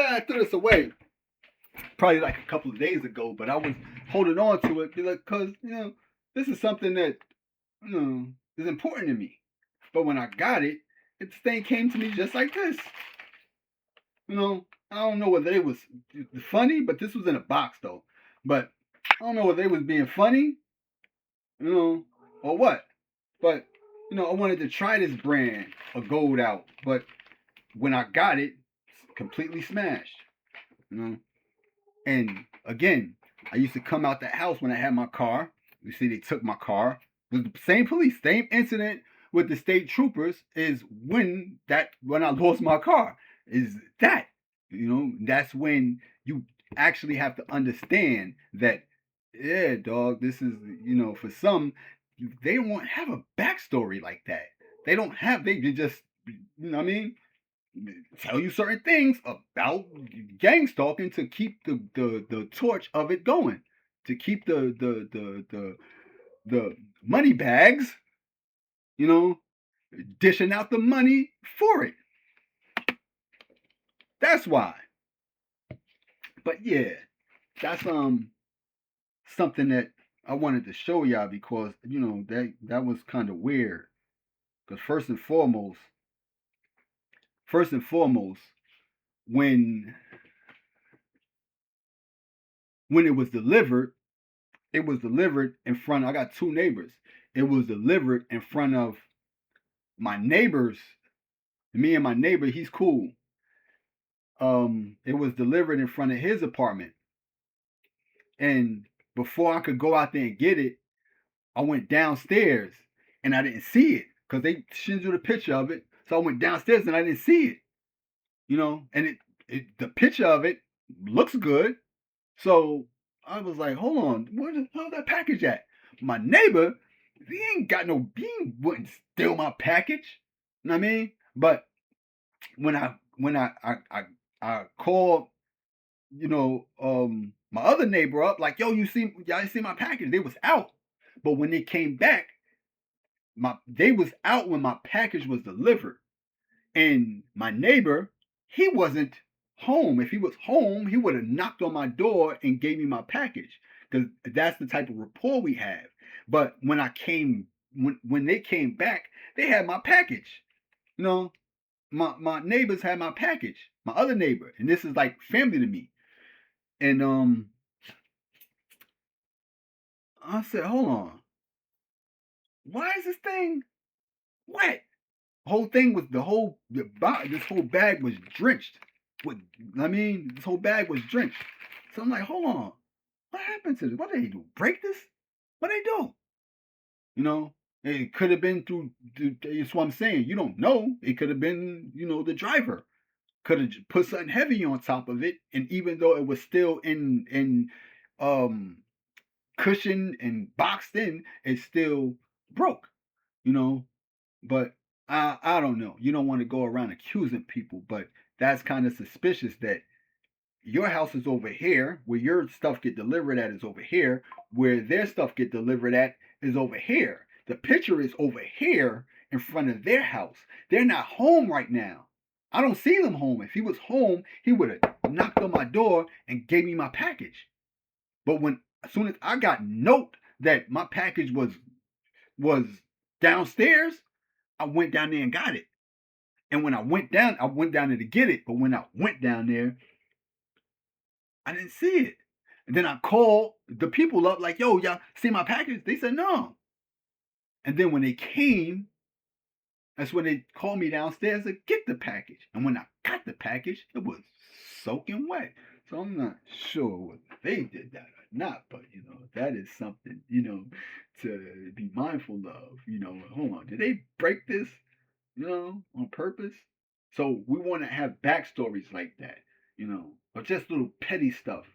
S1: I threw this away probably like a couple of days ago, but I was holding on to it because this is something that is important to me. But when I got it, this thing came to me just like this. I don't know whether it was funny, but this was in a box though. But I don't know whether they was being funny, or what. But I wanted to try this brand of gold out, but when I got it, it's completely smashed. And again, I used to come out the house when I had my car. You see, they took my car. It was the same police, same incident with the state troopers is when I lost my car. Is that that's when you actually have to understand that, yeah, dog, this is for some, they don't have a backstory like that. They don't have, they just, what I mean, tell you certain things about gang stalking to keep the torch of it going, to keep the money bags, dishing out the money for it. That's why. But yeah, that's something that I wanted to show y'all because that was kind of weird. Because first and foremost, when it was delivered in front. I got two neighbors. It was delivered in front of my neighbors. Me and my neighbor, he's cool. It was delivered in front of his apartment. And before I could go out there and get it, I went downstairs and I didn't see it because they showed you the picture of it. So I went downstairs and I didn't see it. And the picture of it looks good. So I was like, hold on, where's that package at? My neighbor, he wouldn't steal my package. You know what I mean? But when I called, my other neighbor up, like, yo, y'all see my package? They was out. But when they came back, they was out when my package was delivered. And my neighbor, he wasn't home. If he was home, he would have knocked on my door and gave me my package because that's the type of rapport we have. But when they came back, they had my package. My neighbors had my package. My other neighbor, and this is like family to me. And I said, hold on, why is this thing wet? This whole bag was drenched. This whole bag was drenched. So I'm like, hold on, what happened to this? What did they do? Break this? What did they do? It could have been through. That's what I'm saying. You don't know. It could have been, the driver could have put something heavy on top of it, and even though it was still in cushioned and boxed in, it still broke. But I don't know. You don't want to go around accusing people, but that's kind of suspicious that your house is over here, where your stuff get delivered at is over here, where their stuff get delivered at is over here. The picture is over here in front of their house. They're not home right now. I don't see them home. If he was home, he would have knocked on my door and gave me my package. But as soon as I got note that my package was downstairs, I went down there and got it. And when I went down there to get it. But when I went down there, I didn't see it. And then I called the people up like, yo, y'all see my package? They said no. And then when they came, that's when they called me downstairs to get the package. And when I got the package, it was soaking wet. So I'm not sure whether they did that or not. But, that is something, to be mindful of. Hold on, did they break this, on purpose? So we want to have backstories like that, or just little petty stuff,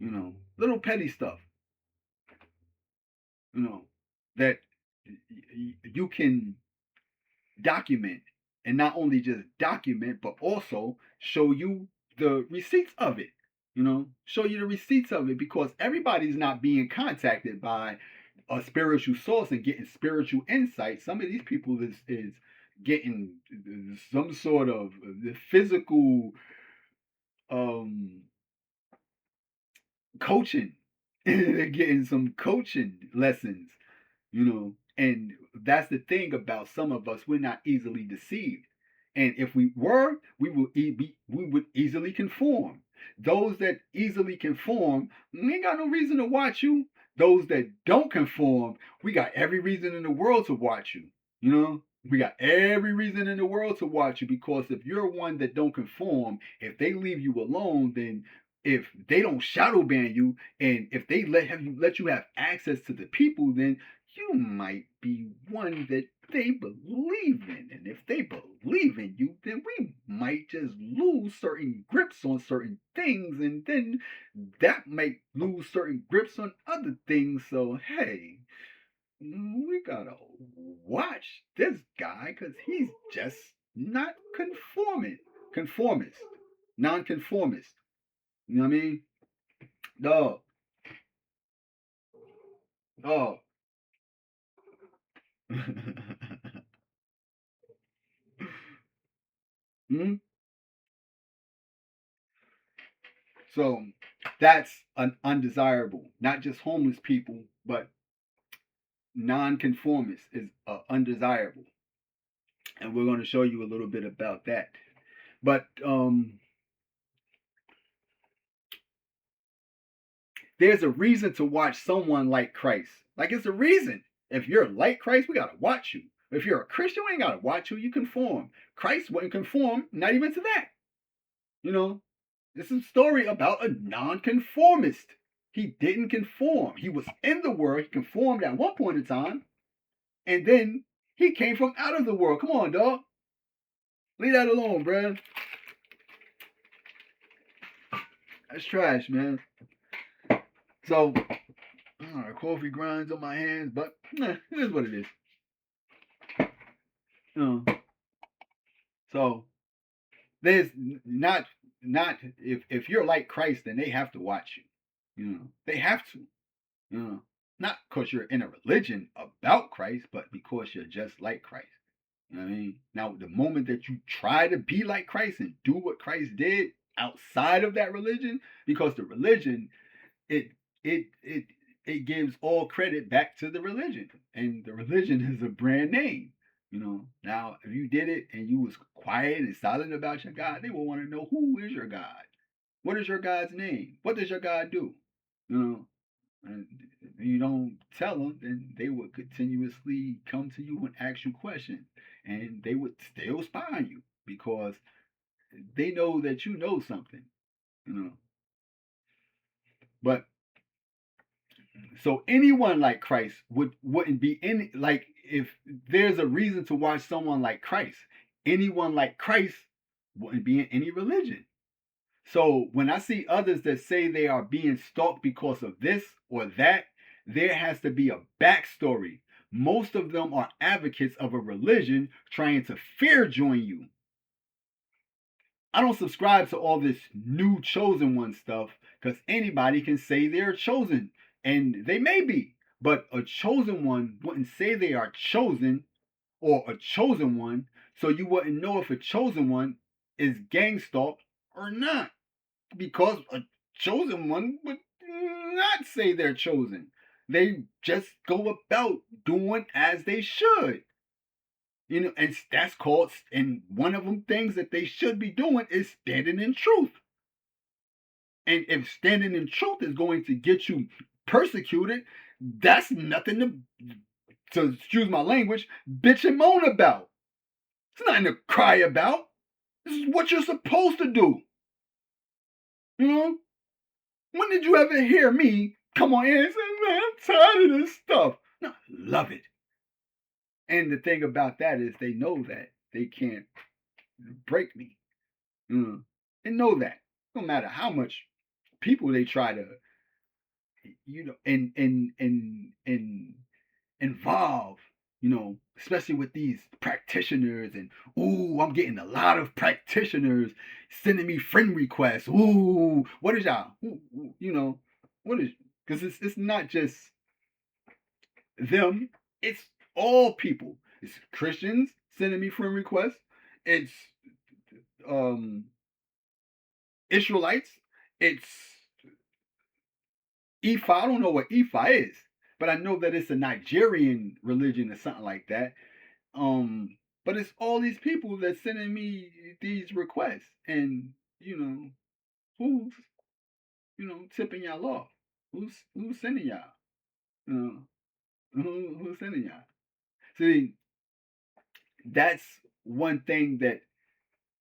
S1: little petty stuff, that you can document, and not only just document, but also show you the receipts of it. Show you the receipts of it because everybody's not being contacted by a spiritual source and getting spiritual insight. Some of these people is getting some sort of the physical um coaching. They're getting some coaching lessons, and that's the thing about some of us, we're not easily deceived. And if we were, we would easily conform. Those that easily conform, we ain't got no reason to watch you. Those that don't conform, we got every reason in the world to watch you. We got every reason in the world to watch you, because if you're one that don't conform, if they leave you alone, then if they don't shadow ban you, and if they let you have access to the people, then you might be one that they believe in. And if they believe in you, then we might just lose certain grips on certain things, and then that might lose certain grips on other things. So hey, we gotta watch this guy, because he's just not conformist, non-conformist. You know what I mean? Dog. Oh. Hmm? So that's an undesirable. Not just homeless people, but non-conformist is undesirable. And we're going to show you a little bit about that. But there's a reason to watch someone like Christ. Like, it's a reason. If you're like Christ, we got to watch you. If you're a Christian, we ain't got to watch you. You conform. Christ wouldn't conform, not even to that. You know, this is a story about a nonconformist. He didn't conform. He was in the world. He conformed at one point in time, and then he came from out of the world. Come on, dog. Leave that alone, bruh. That's trash, man. So, coffee grinds on my hands, but it is what it is. So, there's not if you're like Christ, then they have to watch you. They have to. Not because you're in a religion about Christ, but because you're just like Christ. You know what I mean? Now, the moment that you try to be like Christ and do what Christ did outside of that religion, because the religion, it it it it gives all credit back to the religion, and the religion is a brand name. Now if you did it and you was quiet and silent about your God, they will want to know, who is your God? What is your God's name? What does your God do? You know, and if you don't tell them, then they would continuously come to you and ask you questions, and they would still spy on you because they know that you know something. You know, but so anyone like Christ wouldn't be any, like, if there's a reason to watch someone like Christ, anyone like Christ wouldn't be in any religion. So when I see others that say they are being stalked because of this or that, there has to be a backstory. Most of them are advocates of a religion trying to fear join you. I don't subscribe to all this new chosen one stuff, because anybody can say they're chosen, and they may be, but a chosen one wouldn't say they are chosen, or a chosen one, so you wouldn't know if a chosen one is gang stalked or not, because a chosen one would not say they're chosen. They just go about doing as they should. And that's called, and one of them things that they should be doing is standing in truth. And if standing in truth is going to get you persecuted, that's nothing to excuse my language, bitch and moan about. It's nothing to cry about. This is what you're supposed to do. You know? When did you ever hear me come on here and say, man, I'm tired of this stuff? No, love it. And the thing about that is, they know that they can't break me. They know that. No matter how much people they try to, and involve, especially with these practitioners, and ooh, I'm getting a lot of practitioners sending me friend requests. Ooh, what is y'all? What is, because it's not just them, it's all people. It's Christians sending me friend requests. It's Israelites, it's Ifa. I don't know what Ifa is, but I know that it's a Nigerian religion or something like that. Um, but it's all these people that sending me these requests, and you know who's tipping y'all off? Who's sending y'all? You know, who's sending y'all? See, that's one thing that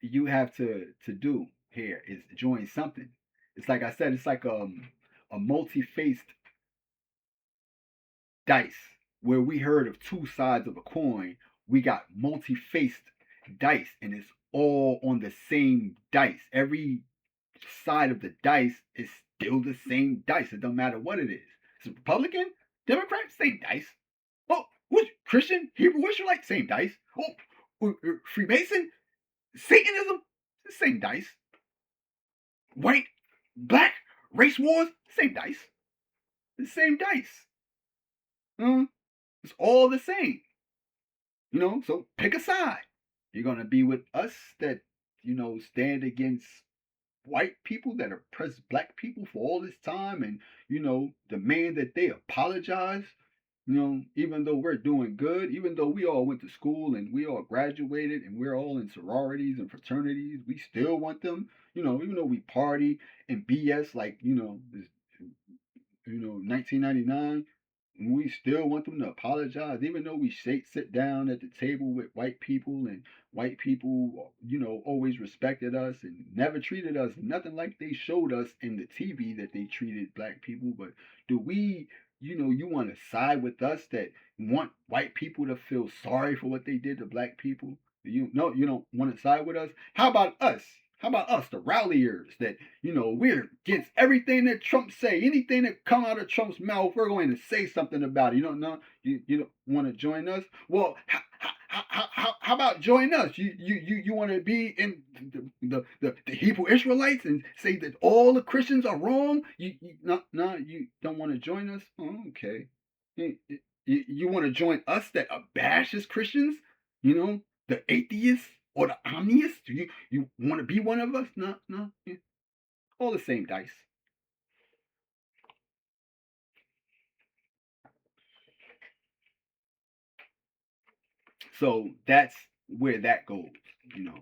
S1: you have to do here is join something. It's like I said, it's like a multi-faced dice where we heard of two sides of a coin. We got multi-faced dice, and it's all on the same dice. Every side of the dice is still the same dice. It don't matter what it is. It's Republican, Democrat, same dice. Oh, which Christian, Hebrew Israelite, same dice. Oh, Freemason, Satanism, same dice. White, black, race wars, same dice. The same dice. It's all the same. So pick a side. You're gonna be with us that, stand against white people that oppress black people for all this time and, demand that they apologize. Even though we're doing good, even though we all went to school and we all graduated and we're all in sororities and fraternities, we still want them, even though we party and BS like, 1999, we still want them to apologize, even though we sit down at the table with white people and white people, always respected us and never treated us nothing like they showed us in the TV that they treated black people. But do we, you want to side with us that want white people to feel sorry for what they did to black people? You don't want to side with us? How about us? How about us, the ralliers, that, we're against everything that Trump say, anything that come out of Trump's mouth, we're going to say something about it. You don't know, you don't want to join us? Well, how about join us? You want to be in the Hebrew Israelites and say that all the Christians are wrong? No, you don't want to join us? Oh, okay. You want to join us that abashes Christians? The atheists or the omnists? You want to be one of us? No. Yeah. All the same dice. So that's where that goes. You know,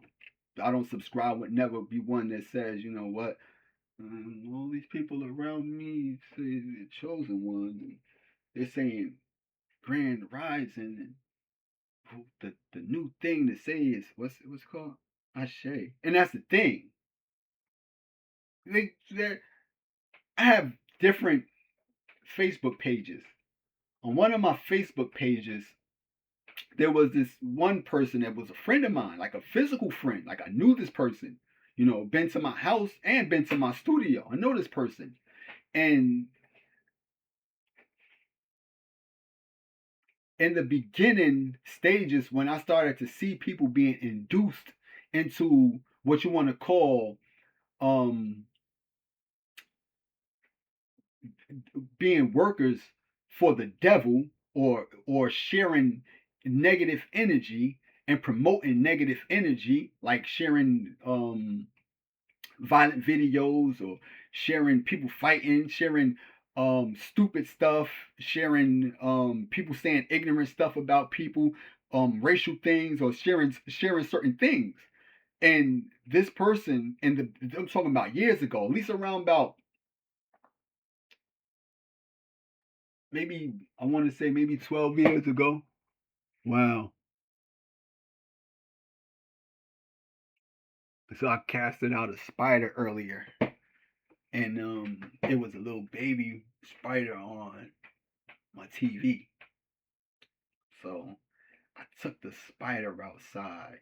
S1: I don't subscribe. Would never be one that says, you know what, all these people around me say the chosen one. They're saying grand rising, and the new thing to say is what's it called? Ashe. And that's the thing. They I have different Facebook pages. On one of my Facebook pages, there was this one person that was a friend of mine, like a physical friend. Like I knew this person, been to my house and been to my studio. I know this person. And in the beginning stages, when I started to see people being induced into what you want to call um being workers for the devil, or sharing negative energy and promoting negative energy, like sharing violent videos, or sharing people fighting, sharing stupid stuff, sharing people saying ignorant stuff about people, racial things, or sharing certain things. And this person, I'm talking about years ago, at least around about, maybe, I want to say maybe 12 years ago. Wow. So I casted out a spider earlier, and it was a little baby spider on my TV. So I took the spider outside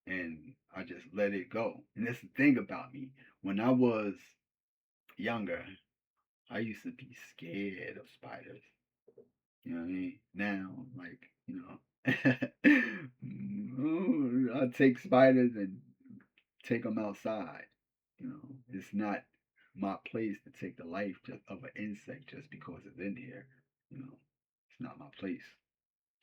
S1: and I just let it go. And that's the thing about me. When I was younger, I used to be scared of spiders. You know what I mean? Now, like, I take spiders and take them outside. It's not my place to take the life of an insect just because it's in here. It's not my place.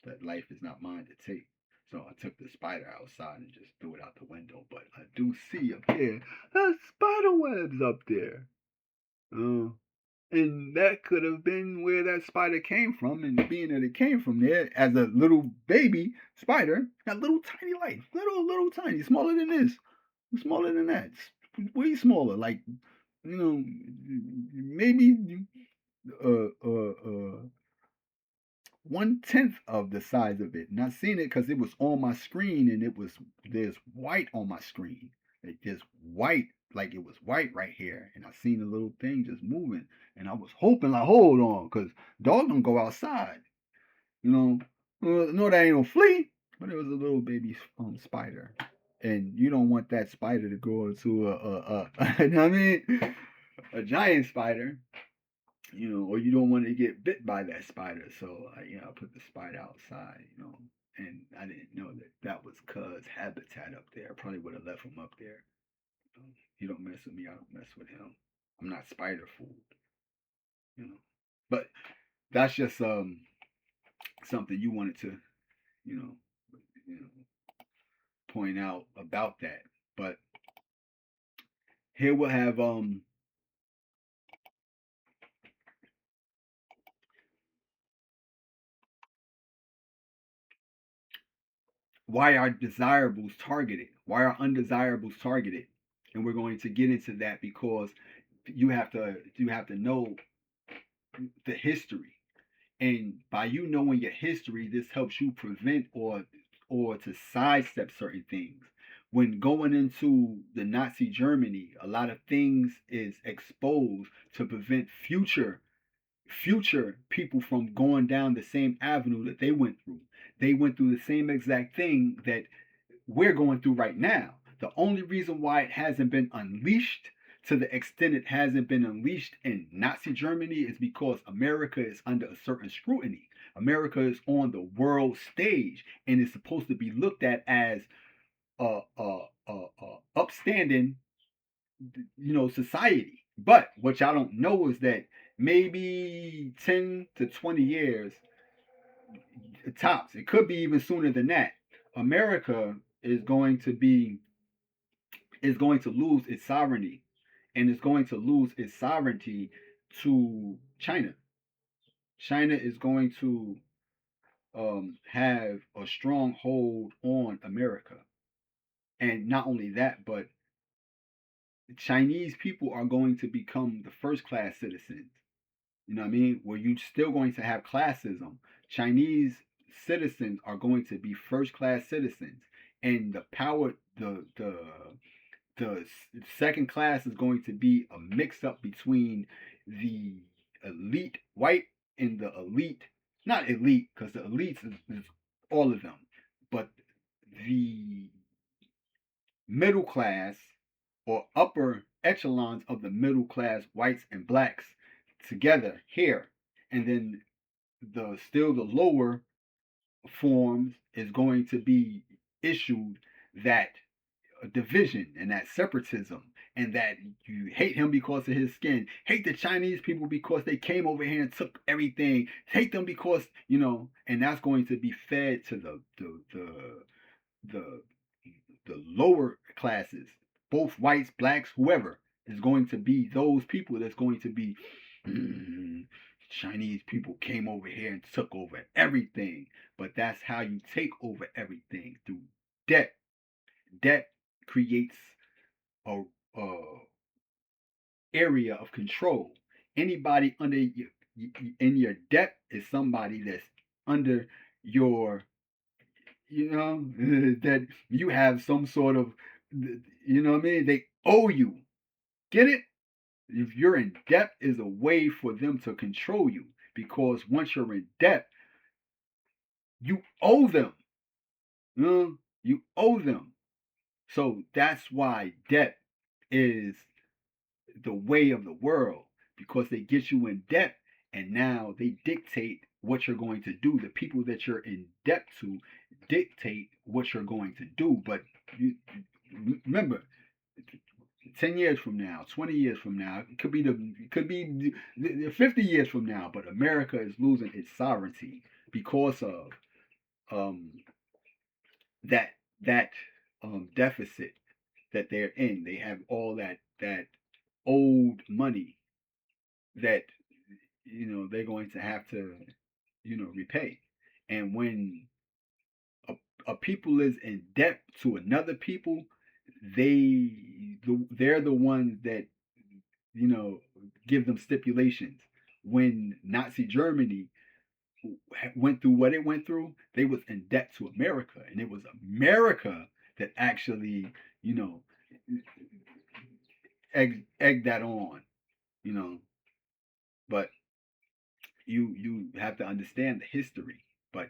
S1: That life is not mine to take. So I took the spider outside and just threw it out the window. But I do see up there, there's spider webs up there. And that could have been where that spider came from. And being that it came from there as a little baby spider, got little tiny life, little tiny, smaller than this, smaller than that, way smaller. Like, maybe uh uh uh 1/10 of the size of it. And I seen it because it was on my screen, and there's white on my screen. Like there's white, like it was white right here, and I seen the little thing just moving, and I was hoping, like, hold on, because dog don't go outside. You know, no, that ain't no flea, but it was a little baby spider, and you don't want that spider to go into you know what I mean, a giant spider, or you don't want to get bit by that spider. So, I put the spider outside, and I didn't know that that was Cuz' habitat up there. I probably would have left him up there. He don't mess with me, I don't mess with him. I'm not spider food, you know. But that's just something you wanted to, you know, you know, point out about that. But here we'll have why are desirables targeted? Why are undesirables targeted? And we're going to get into that because you have to know the history. And by you knowing your history, this helps you prevent or to sidestep certain things. When going into the Nazi Germany, a lot of things is exposed to prevent future people from going down the same avenue that they went through. They went through the same exact thing that we're going through right now. The only reason why it hasn't been unleashed to the extent it hasn't been unleashed in Nazi Germany is because America is under a certain scrutiny. America is on the world stage and is supposed to be looked at as a upstanding, society. But what y'all don't know is that maybe 10 to 20 years tops, it could be even sooner than that, America is going to lose its sovereignty, and is going to lose its sovereignty to China. China is going to have a strong hold on America. And not only that, but Chinese people are going to become the first class citizens. You know what I mean? Where you're still going to have classism. Chinese citizens are going to be first class citizens. And the second class is going to be a mix up between the elite white and the elite, not elite, because the elites is all of them, but the middle class or upper echelons of the middle class whites and blacks together here. And then the lower forms is going to be issued that division and that separatism, and that you hate him because of his skin, hate the Chinese people because they came over here and took everything, hate them because and that's going to be fed to the the lower classes, both whites, blacks, whoever, is going to be those people that's going to be Chinese people came over here and took over everything. But that's how you take over everything, through debt. Debt creates a, a area of control. Anybody in your debt is somebody that's under your, that you have some sort of, what I mean? They owe you. Get it? If you're in debt, is a way for them to control you, because once you're in debt, you owe them. You owe them. So that's why debt is the way of the world, because they get you in debt, and now they dictate what you're going to do. The people that you're in debt to dictate what you're going to do. But you remember, 10 years from now, 20 years from now, it could be 50 years from now, but America is losing its sovereignty because of um that that deficit that they're in. They have all that old money that they're going to have to repay. And when a, a people is in debt to another people, they're the ones that you know give them stipulations. When Nazi Germany went through what it went through, they was in debt to America, and it was America that actually you know egg that on. you know but you have to understand the history. But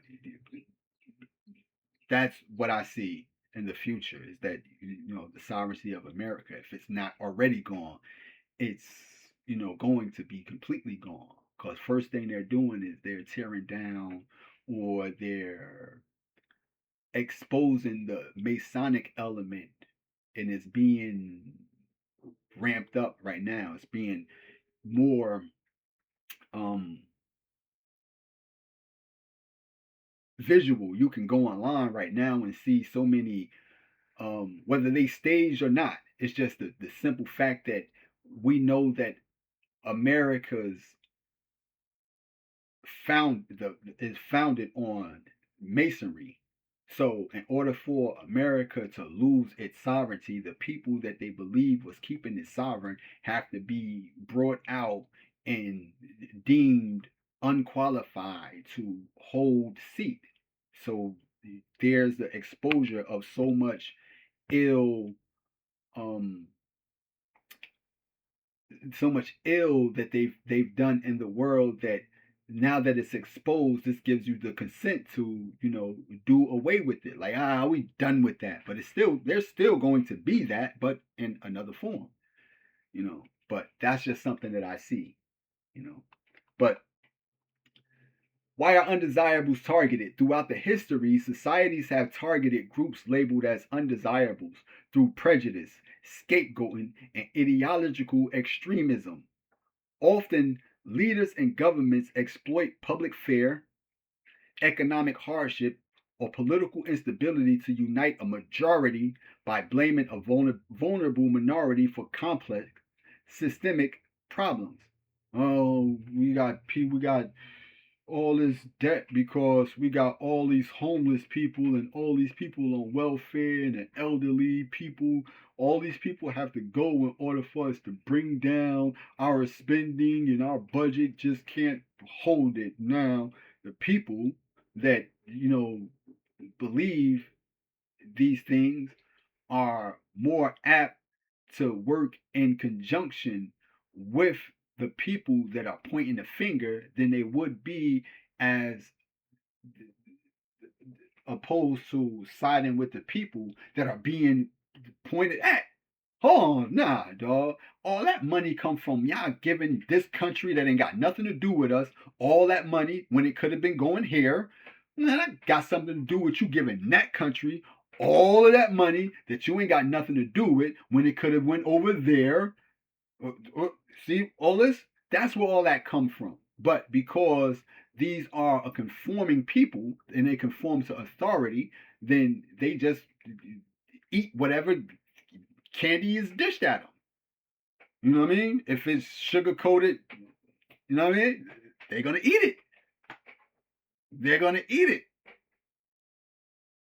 S1: that's what I see in the future, is that the sovereignty of America, if it's not already gone, it's going to be completely gone. Because first thing they're doing is they're tearing down, or they're exposing the Masonic element, and it's being ramped up right now. It's being more um visual. You can go online right now and see so many, whether they staged or not. It's just the simple fact that we know that America's is founded on masonry. So, in order for America to lose its sovereignty, the people that they believe was keeping it sovereign have to be brought out and deemed unqualified to hold seat. So, there's the exposure of so much ill, um, that they've done in the world, that now that it's exposed, this gives you the consent to do away with it. Like, we done with that. But it's still there's still going to be that, but in another form. But that's just something that I see. But why are undesirables targeted? Throughout the history, societies have targeted groups labeled as undesirables through prejudice, scapegoating, and ideological extremism. Often, leaders and governments exploit public fear, economic hardship, or political instability to unite a majority by blaming a vulnerable minority for complex systemic problems. Oh, we got all this debt because we got all these homeless people and all these people on welfare and the elderly people. All these people have to go in order for us to bring down our spending, and our budget just can't hold it. Now, the people that, believe these things are more apt to work in conjunction with the people that are pointing the finger than they would be as opposed to siding with the people that are being pointed at. Hold on, nah, dog. All that money come from y'all giving this country that ain't got nothing to do with us all that money when it could have been going here. Man, that got something to do with you giving that country all of that money that you ain't got nothing to do with when it could have went over there. See all this? That's where all that comes from. But because these are a conforming people and they conform to authority, then they just eat whatever candy is dished at them. You know what I mean? If it's sugar coated, you know what I mean? They're gonna eat it. They're gonna eat it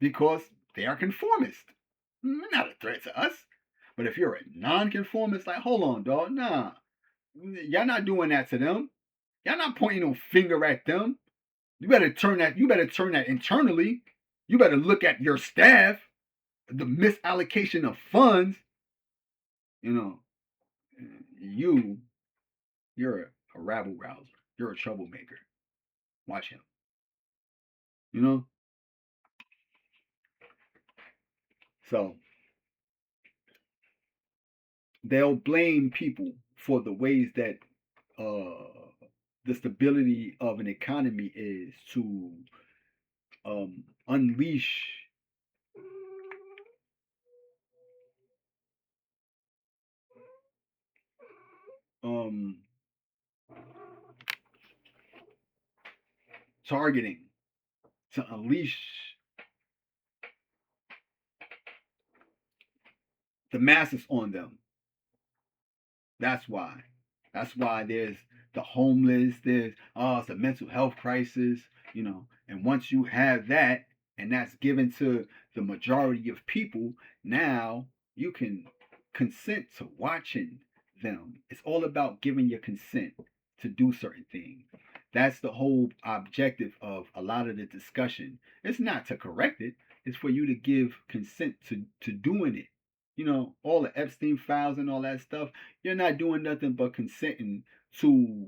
S1: because they are conformist. Not a threat to us. But if you're a non-conformist, like, hold on, dog, nah, y'all not doing that to them. Y'all not pointing no finger at them. You better turn that. You better turn that internally. You better look at your staff, the misallocation of funds. You know, you you're a rabble rouser. You're a troublemaker. Watch him. You know. So they'll blame people for the ways that the stability of an economy is to unleash um, targeting, to unleash the masses on them. That's why. That's why there's the homeless, there's it's a mental health crisis, and once you have that and that's given to the majority of people, now you can consent to watching them. It's all about giving your consent to do certain things. That's the whole objective of a lot of the discussion. It's not to correct it, it's for you to give consent to doing it. All the Epstein files and all that stuff, you're not doing nothing but consenting to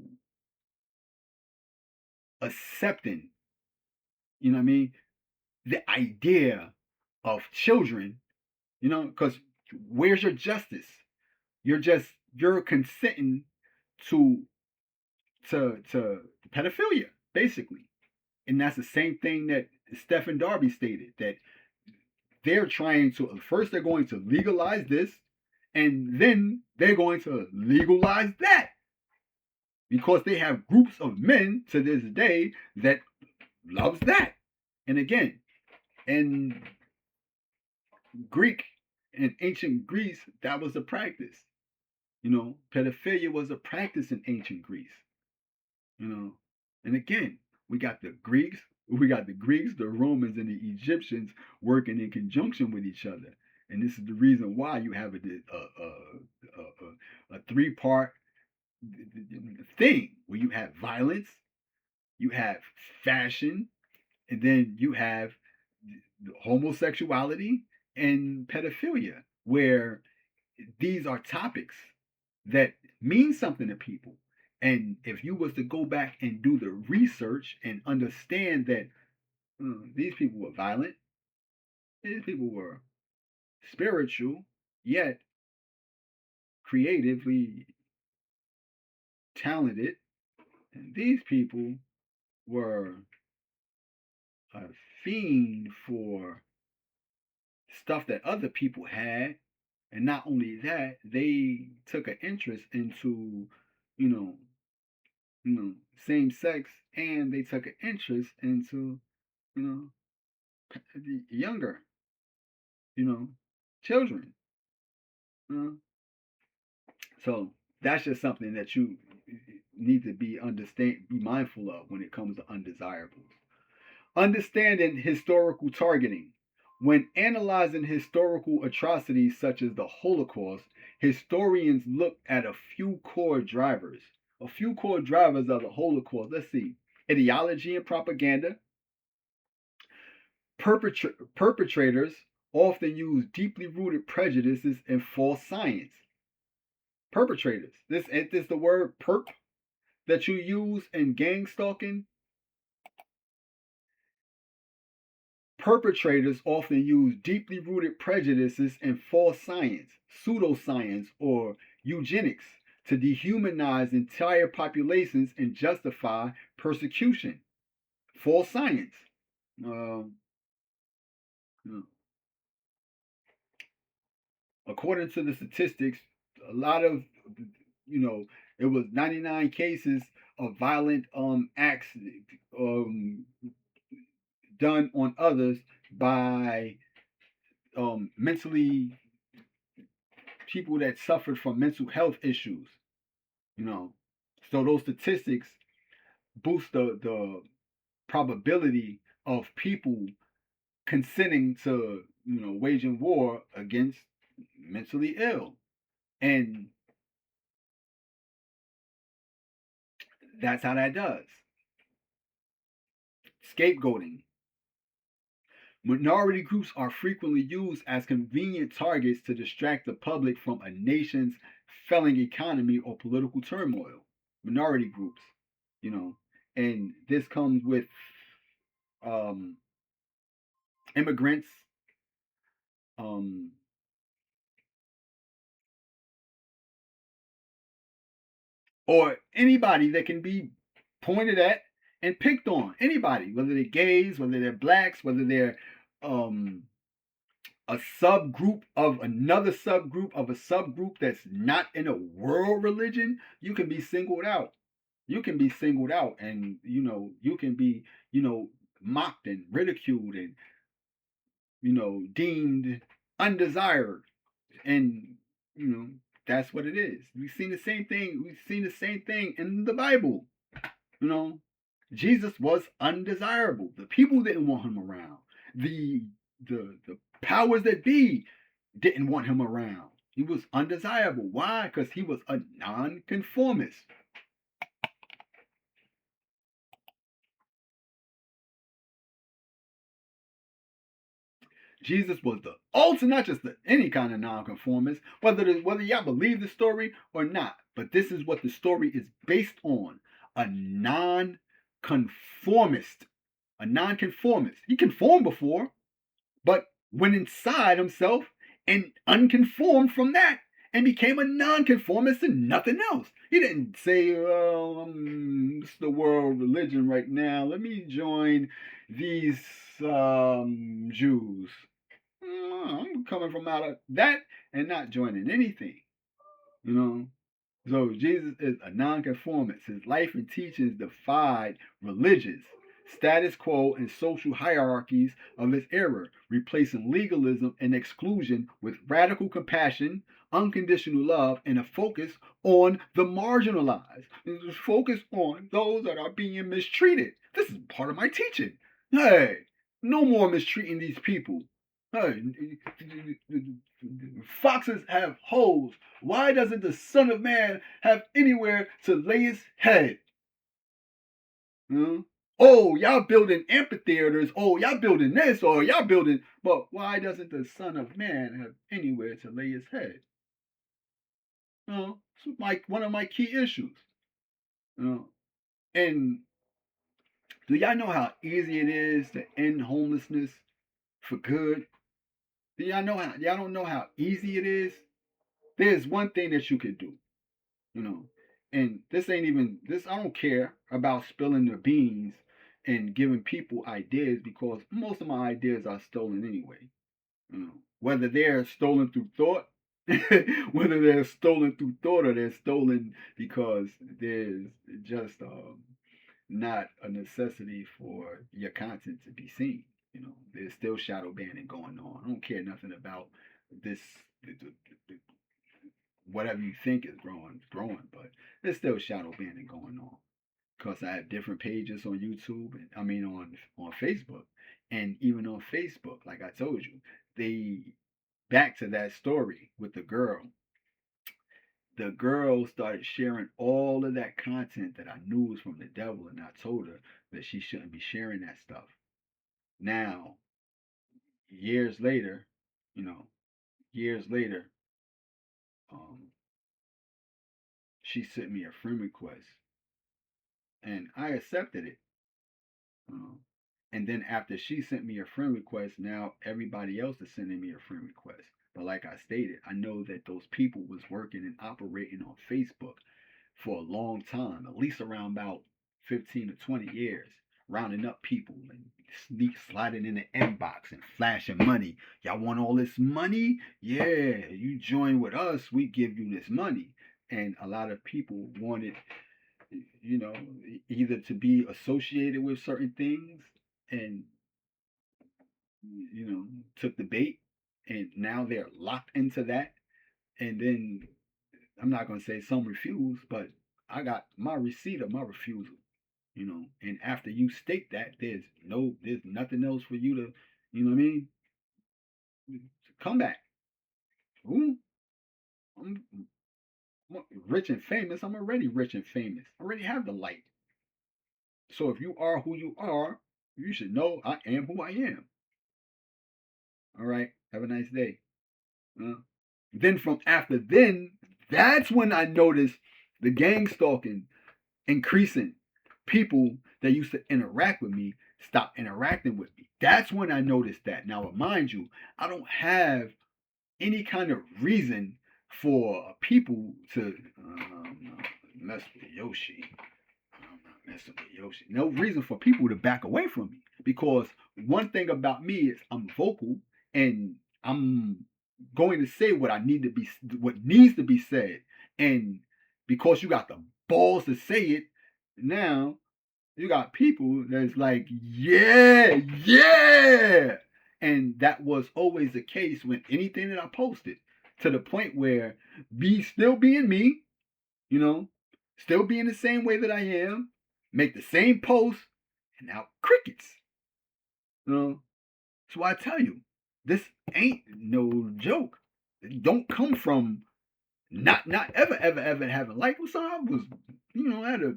S1: accepting, you know what I mean, the idea of children, because where's your justice? You're consenting to to pedophilia, basically. And that's the same thing that Stephen Darby stated, that they're trying to, first they're going to legalize this, and then they're going to legalize that, because they have groups of men to this day that loves that. And again, in Greek, in ancient Greece, that was a practice. Pedophilia was a practice in ancient Greece. And again, we got the Greeks, the Romans, and the Egyptians working in conjunction with each other. And this is the reason why you have a three-part thing where you have violence, you have fashion, and then you have homosexuality and pedophilia, where these are topics that mean something to people. And if you was to go back and do the research and understand that these people were violent, these people were spiritual, yet creatively talented, and these people were a fiend for stuff that other people had. And not only that, they took an interest into, you know, same sex, and they took an interest into, you know, the younger, you know, children. You know? So that's just something that you need to be mindful of when it comes to undesirables. Understanding historical targeting. When analyzing historical atrocities such as the Holocaust, historians look at a few core drivers. A few core drivers of the Holocaust. Let's see. Ideology and propaganda. Perpetrators often use deeply rooted prejudices and false science. Perpetrators. This is the word perp that you use in gang stalking. Perpetrators often use deeply rooted prejudices and false science, pseudoscience, or eugenics to dehumanize entire populations and justify persecution. False science. Um, According to the statistics, a lot of, it was 99 cases of violent acts um, done on others by mentally people that suffered from mental health issues. You know, so those statistics boost the probability of people consenting to waging war against mentally ill, and that's how that does. Scapegoating. Minority groups are frequently used as convenient targets to distract the public from a nation's failing economy or political turmoil. Minority groups, you know, and this comes with um, immigrants, um, or anybody that can be pointed at and picked on. Anybody, whether they're gays, whether they're blacks, whether they're um, a subgroup of another subgroup of a subgroup that's not in a world religion, you can be singled out. You can be singled out, and you can be mocked and ridiculed and deemed undesired. And that's what it is. We've seen the same thing. We've seen the same thing in the Bible. You know, Jesus was undesirable. The people didn't want him around. The powers that be didn't want him around. He was undesirable. Why? Because he was a nonconformist. Jesus was the ultimate, not just any kind of nonconformist, whether y'all believe the story or not. But this is what the story is based on: a nonconformist. A nonconformist. He conformed before, but went inside himself and unconformed from that and became a nonconformist and nothing else. He didn't say, well, it's the world religion right now. Let me join these Jews. I'm coming from out of that and not joining anything, you know. So Jesus is a nonconformist. His life and teachings defied religious, status quo, and social hierarchies of his era, replacing legalism and exclusion with radical compassion, unconditional love, and a focus on the marginalized. There's a focus on those that are being mistreated. This is part of my teaching. Hey, no more mistreating these people. Hey, foxes have holes. Why doesn't the Son of Man have anywhere to lay his head? Hmm? Oh, y'all building amphitheaters. Oh, y'all building this. Or y'all building. But why doesn't the Son of Man have anywhere to lay his head? It's like one of my key issues. And do y'all know how easy it is to end homelessness for good? Do y'all don't know how easy it is? There's one thing that you can do. you know. And this ain't even this. I don't care about spilling the beans and giving people ideas because most of my ideas are stolen anyway. Whether they're stolen through thought, whether they're stolen through thought or they're stolen because there's just not a necessity for your content to be seen. There's still shadow banning going on. I don't care nothing about this whatever you think is growing, but there's still shadow banning going on because I have different pages on YouTube and I mean on Facebook, and even on Facebook, like I told you, they back to that story with the girl. The girl started sharing all of that content that I knew was from the devil, and I told her that she shouldn't be sharing that stuff. Now, years later, you know, years later, um, she sent me a friend request, and I accepted it. Um, and then after she sent me a friend request, now everybody else is sending me a friend request. But like I stated, I know that those people was working and operating on Facebook for a long time, at least around about 15 to 20 years, rounding up people and sliding in the inbox and flashing money. Y'all want all this money? Yeah, you join with us, we give you this money. And a lot of people wanted you know, either to be associated with certain things and, took the bait and now they're locked into that. And then I'm not going to say some refuse, but I got my receipt of my refusal. And after you state that, there's nothing else for you to, you know what I mean? Come back. Ooh, I'm, I'm rich and famous. I'm already rich and famous. I already have the light. So if you are who you are, you should know I am who I am. All right. Have a nice day. Uh, then from after then, that's when I noticed the gang stalking increasing. People that used to interact with me stopped interacting with me. That's when I noticed that. Now, mind you, I don't have any kind of reason for people to mess with Yoshi. I'm not messing with Yoshi. No reason for people to back away from me because one thing about me is I'm vocal and I'm going to say what needs to be said. And because you got the balls to say it, now you got people that's like, yeah, yeah. And that was always the case with anything that I posted. to the point where still being me, still being the same way that I am, make the same post, and now crickets. So I tell you, this ain't no joke. It don't come from not ever having liked with someone. I was, at a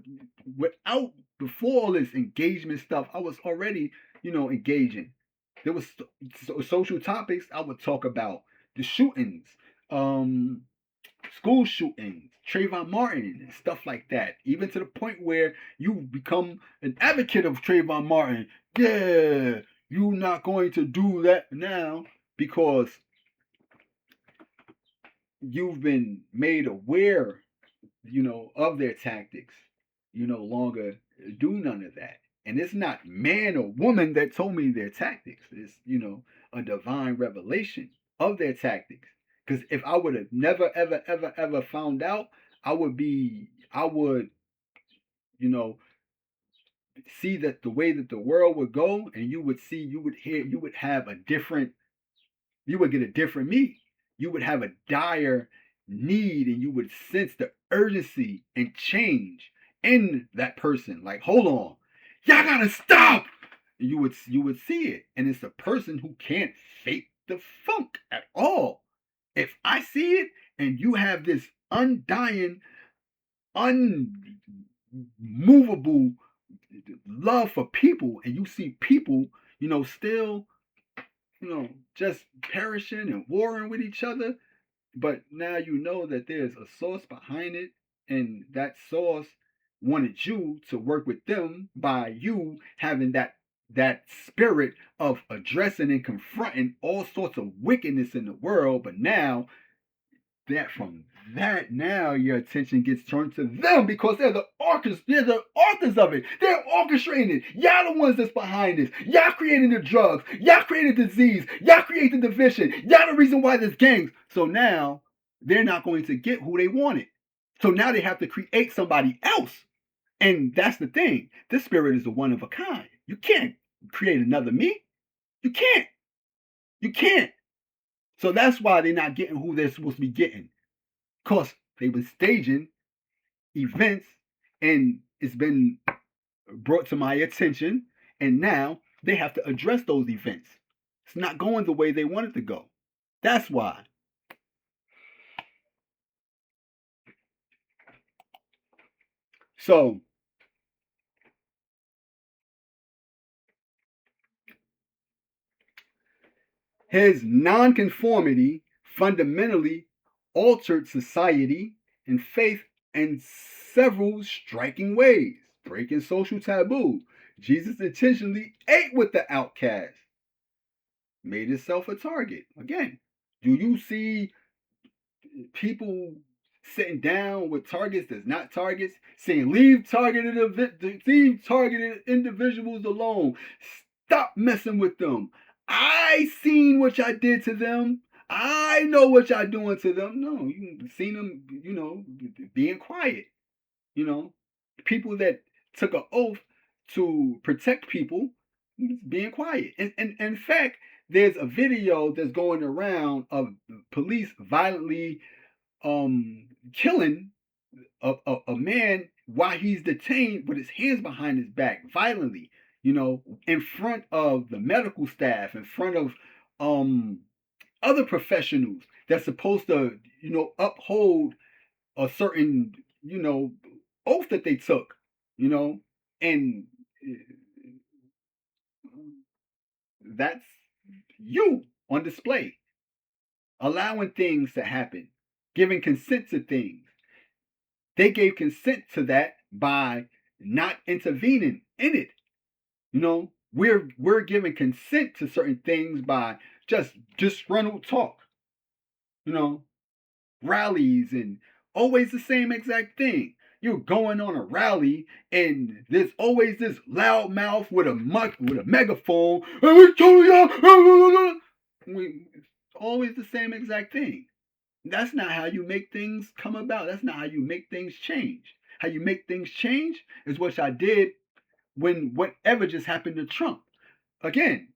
S1: without before all this engagement stuff, I was already, engaging. There was social topics I would talk about, the shootings, um, school shootings, Trayvon Martin, and stuff like that. Even to the point where you become an advocate of Trayvon Martin. Yeah, you're not going to do that now because you've been made aware, of their tactics. You no longer do none of that. And it's not man or woman that told me their tactics. It's, a divine revelation of their tactics. Because if I would have never, ever found out, I would, you know, see that the way that the world would go, and you would see, you would hear, you would have a different, you would get a different me. You would have a dire need, and you would sense the urgency and change in that person. Like, hold on, y'all gotta stop. You would see it, and it's a person who can't fake the funk at all. If I see it, and you have this undying, unmovable love for people, and you see people, still, just perishing and warring with each other, but now you know that there's a source behind it, and that source wanted you to work with them by you having that spirit of addressing and confronting all sorts of wickedness in the world. But now now your attention gets turned to them because they're the authors of it. They're orchestrating it. Y'all the ones that's behind this. Y'all creating the drugs. Y'all created the disease. Y'all created the division. Y'all the reason why there's gangs. So now they're not going to get who they wanted. So now they have to create somebody else. And that's the thing. This spirit is a one of a kind. You can't create another me. You can't. You can't. So that's why they're not getting who they're supposed to be getting. Because they've been staging events, and it's been brought to my attention, and now they have to address those events. It's not going the way they want it to go. That's why. So, his nonconformity fundamentally altered society and faith in several striking ways, breaking social taboo. Jesus intentionally ate with the outcast, made himself a target. Again, do you see people sitting down with targets that's not targets, saying leave targeted individuals alone. Stop messing with them. I seen what y'all did to them. I know what y'all doing to them. No, you seen them, being quiet. People that took an oath to protect people being quiet. And in fact, there's a video that's going around of police violently killing a man while he's detained with his hands behind his back violently, in front of the medical staff, in front of other professionals that's supposed to, uphold a certain, oath that they took, and that's you on display, allowing things to happen, giving consent to things. They gave consent to that by not intervening in it. We're giving consent to certain things by just disgruntled talk, rallies, and always the same exact thing. You're going on a rally, and there's always this loud mouth with a megaphone. And we told you, it's always the same exact thing. That's not how you make things come about. That's not how you make things change. How you make things change is what I did when whatever just happened to Trump. Again,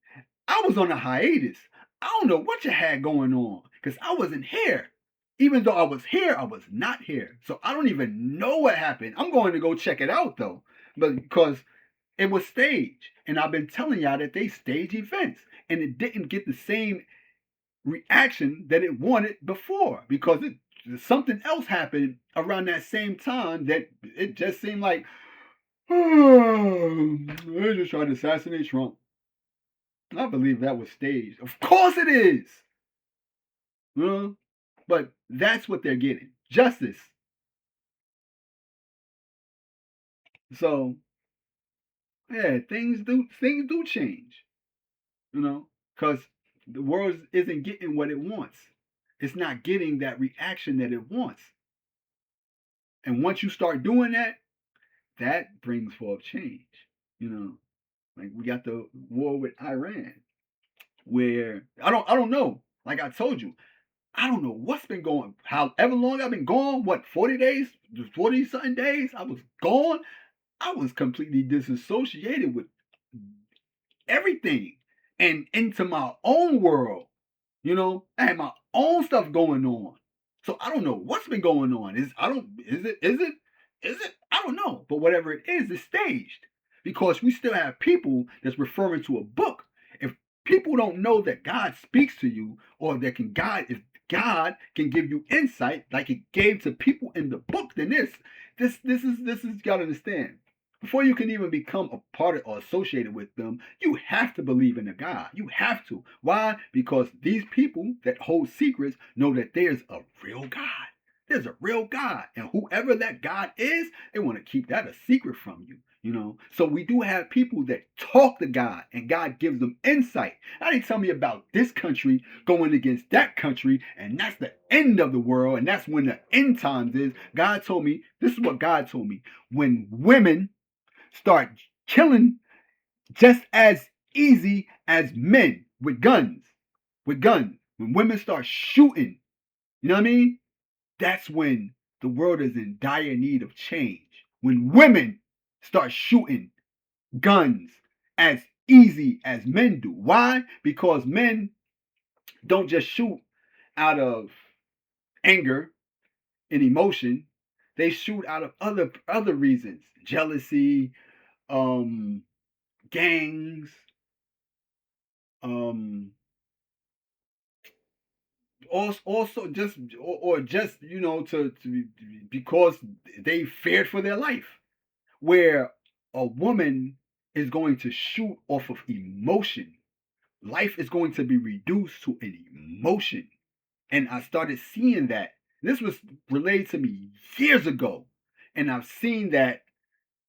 S1: I was on a hiatus. I don't know what you had going on because I wasn't here. Even though I was here, I was not here. So I don't even know what happened. I'm going to go check it out though, but because it was staged, and I've been telling y'all that they stage events, and it didn't get the same reaction that it wanted before because something else happened around that same time that it just seemed like, oh, they're just trying to assassinate Trump. I believe that was staged. Of course it is. But that's what they're getting. Justice. So yeah, things do change. Because the world isn't getting what it wants. It's not getting that reaction that it wants. And once you start doing that, that brings forth change. Like we got the war with Iran, where I don't know. Like I told you, I don't know what's been going. However long I've been gone, what 40 days, 40 something days, I was gone. I was completely disassociated with everything and into my own world. I had my own stuff going on. So I don't know what's been going on. Is it? I don't know. But whatever it is, it's staged. Because we still have people that's referring to a book. If people don't know that God speaks to you, or that if God can give you insight like it gave to people in the book, then this is you gotta understand. Before you can even become a part of or associated with them, you have to believe in a God. You have to. Why? Because these people that hold secrets know that there's a real God. There's a real God. And whoever that God is, they want to keep that a secret from you. So we do have people that talk to God and God gives them insight. Now they tell me about this country going against that country, and that's the end of the world, and that's when the end times is. This is what God told me. When women start killing just as easy as men with guns. When women start shooting, you know what I mean? That's when the world is in dire need of change. When women start shooting guns as easy as men do. Why? Because men don't just shoot out of anger and emotion. They shoot out of other reasons. Jealousy, gangs, um also just or just to because they feared for their life, where a woman is going to shoot off of emotion. Life is going to be reduced to an emotion. And I started seeing that. This was relayed to me years ago, and I've seen that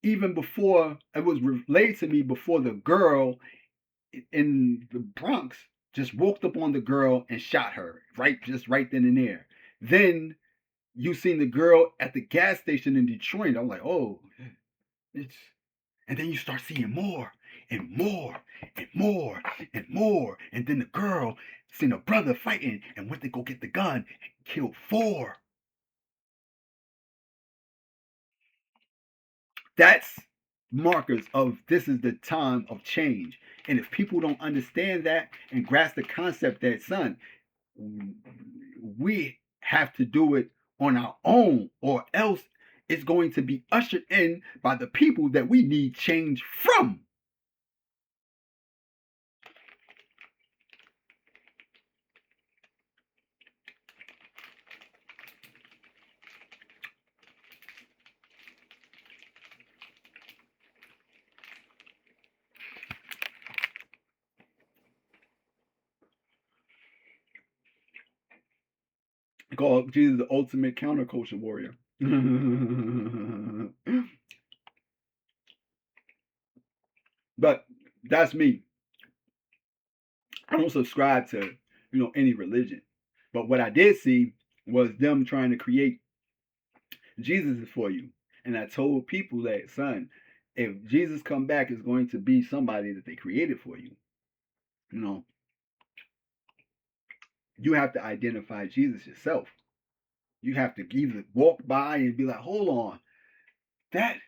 S1: even before it was relayed to me, before the girl in the Bronx just walked up on the girl and shot her right then and there. Then you seen the girl at the gas station in Detroit. I'm like, oh, it's and then you start seeing more and more and more and more. And then the girl seen a brother fighting and went to go get the gun and killed four. That's markers of this is the time of change. And if people don't understand that and grasp the concept that, son, we have to do it on our own, or else it's going to be ushered in by the people that we need change from. Called Jesus the ultimate counterculture warrior. But that's me. I don't subscribe to any religion. But what I did see was them trying to create Jesus for you. And I told people that, son, if Jesus come back, it's going to be somebody that they created for you. You have to identify Jesus yourself. You have to either walk by and be like, hold on, that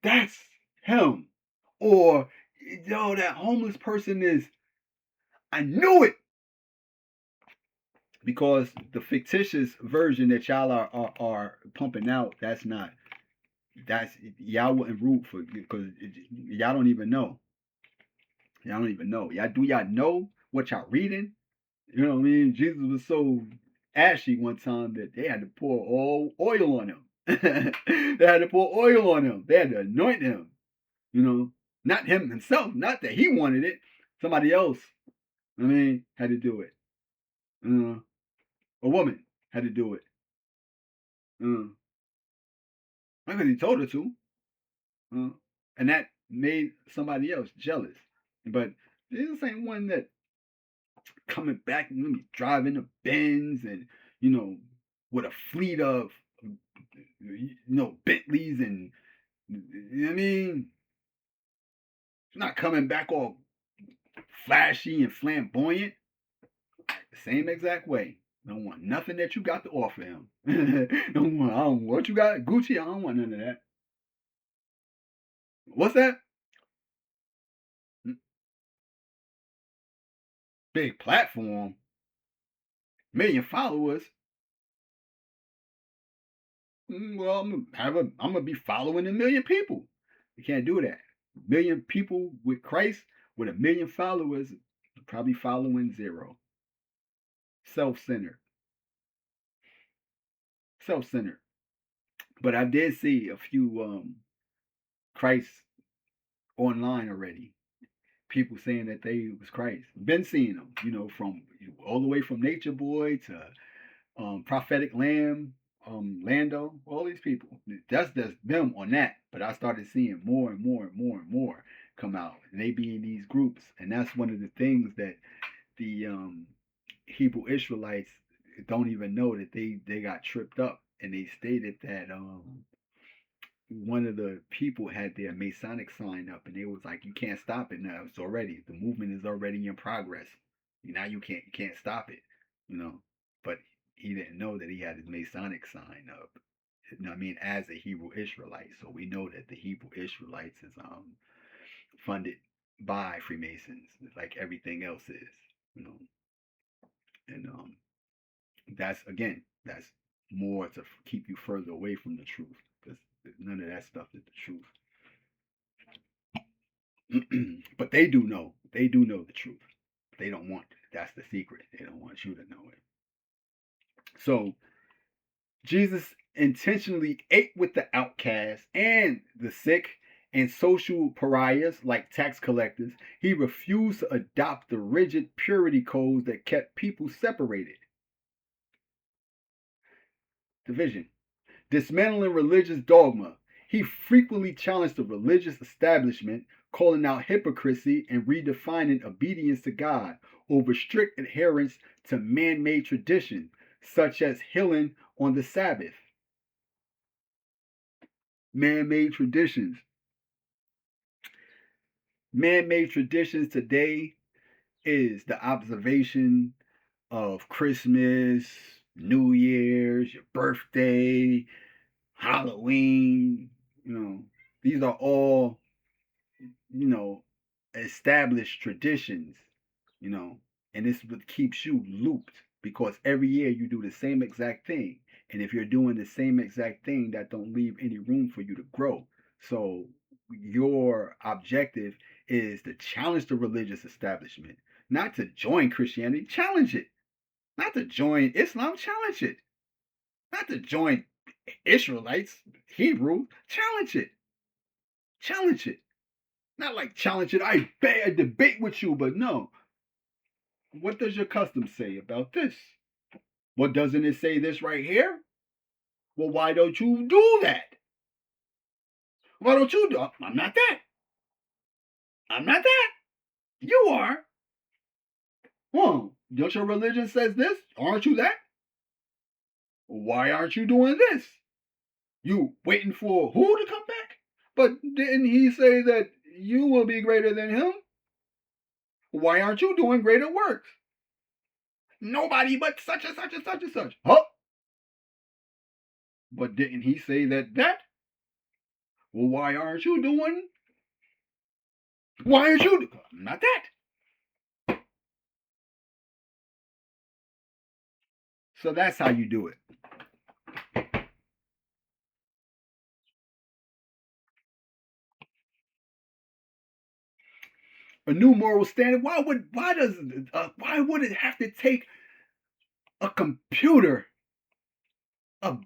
S1: that's him. Or, that homeless person is, I knew it. Because the fictitious version that y'all are pumping out, that's y'all wouldn't root for, because y'all don't even know. Y'all don't even know. Y'all know what y'all reading? You know what I mean? Jesus was so ashy one time that they had to pour all oil on him. They had to pour oil on him. They had to anoint him. You know, not him himself. Not that he wanted it. Somebody else. I mean, had to do it. A woman had to do it. Because he told her to. And that made somebody else jealous. But this ain't one that coming back and be driving a Benz and, you know, with a fleet of, Bentleys and, you know what I mean? Not coming back all flashy and flamboyant. The same exact way. Don't want nothing that you got to offer him. I don't want what you got, Gucci. I don't want none of that. What's that? Big platform, million followers. Well, I'm gonna be following a million people. You can't do that. A million people with Christ with a million followers, probably following zero. Self-centered. Self-centered. But I did see a few Christ online already. People saying that they was Christ. Been seeing them, from all the way from Nature Boy to Prophetic Lamb, Lando, all these people. That's them on that. But I started seeing more and more and more and more come out, and they be in these groups, and that's one of the things that the Hebrew Israelites don't even know, that they got tripped up, and they stated that one of the people had their Masonic sign up, and they was like, "You can't stop it now. The movement is already in progress. Now you can't stop it." But he didn't know that he had his Masonic sign up. I mean, as a Hebrew Israelite, so we know that the Hebrew Israelites is funded by Freemasons, like everything else is. You know, and that's more to keep you further away from the truth, because none of that stuff is the truth. But they do know. They do know the truth. They don't want. That's the secret. They don't want you to know it. So Jesus intentionally ate with the outcast and the sick and social pariahs like tax collectors. He refused to adopt the rigid purity codes that kept people separated. Division. Dismantling religious dogma. He frequently challenged the religious establishment, calling out hypocrisy and redefining obedience to God over strict adherence to man made traditions, such as healing on the Sabbath. Man made traditions. Man made traditions today is the observation of Christmas, New Year's, your birthday, Halloween. These are all, you know, established traditions, you know, and this what keeps you looped, because every year you do the same exact thing. And if you're doing the same exact thing, that don't leave any room for you to grow. So your objective is to challenge the religious establishment, not to join Christianity, challenge it. Not to join Islam, challenge it. Not to join Israelites, Hebrew, challenge it. Challenge it. Not like challenge it. I debate with you, but no. What does your custom say about this? What doesn't it say this right here? Well, why don't you do that? Why don't you do? I'm not that. I'm not that. You are. Well, don't your religion says this? Aren't you that? Why aren't you doing this? You waiting for who to come back? But didn't he say that you will be greater than him? Why aren't you doing greater works? Nobody but such and such and such and such. Huh? But didn't he say that? Well, why aren't you doing? Why aren't you? Not that. So that's how you do it. A new moral standard. Why would it have to take a computer of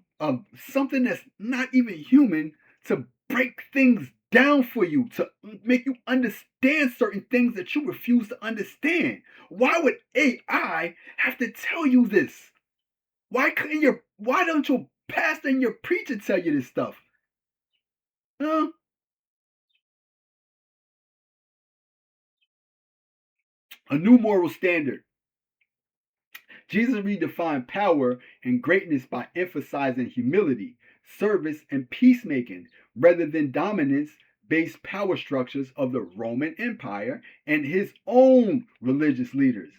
S1: something that's not even human to break things down for you, to make you understand certain things that you refuse to understand? Why would AI have to tell you this? Why don't your pastor and your preacher tell you this stuff? Huh? A new moral standard. Jesus redefined power and greatness by emphasizing humility, service, and peacemaking rather than dominance based power structures of the Roman Empire and his own religious leaders.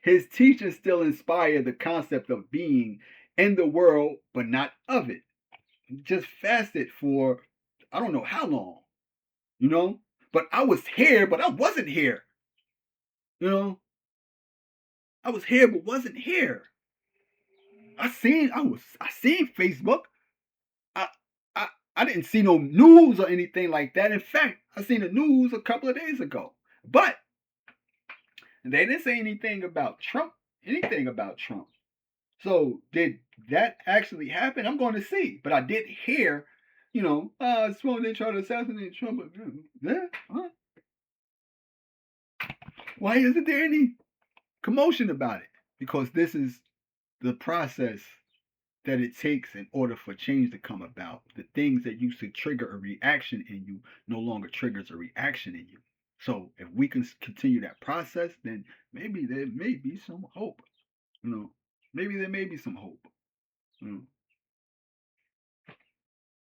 S1: His teachings still inspire the concept of being in the world but not of it. Just fasted for I don't know how long, you know? But I was here, but I wasn't here. You know? I was here but wasn't here. I seen Facebook. I I I didn't see no news or anything like that. In fact, I seen the news a couple of days ago. But they didn't say anything about Trump. Anything about Trump. So did that actually happen? I'm going to see. But I did hear, someone they tried to assassinate Trump. Yeah, huh? Why isn't there any commotion about it? Because this is the process that it takes in order for change to come about. The things that used to trigger a reaction in you no longer triggers a reaction in you. So if we can continue that process, then maybe there may be some hope. You know, maybe there may be some hope. You know.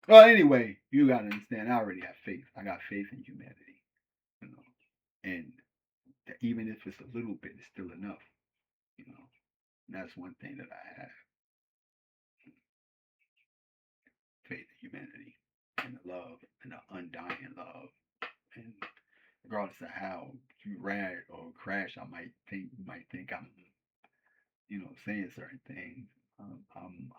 S1: Well, anyway, you gotta understand. I already have faith. I got faith in humanity. You know, and even if it's a little bit, it's still enough. You know, and that's one thing that I have: faith in humanity and the love and the undying love. And regardless of how you rag or crash, you might think I'm, saying certain things. I'm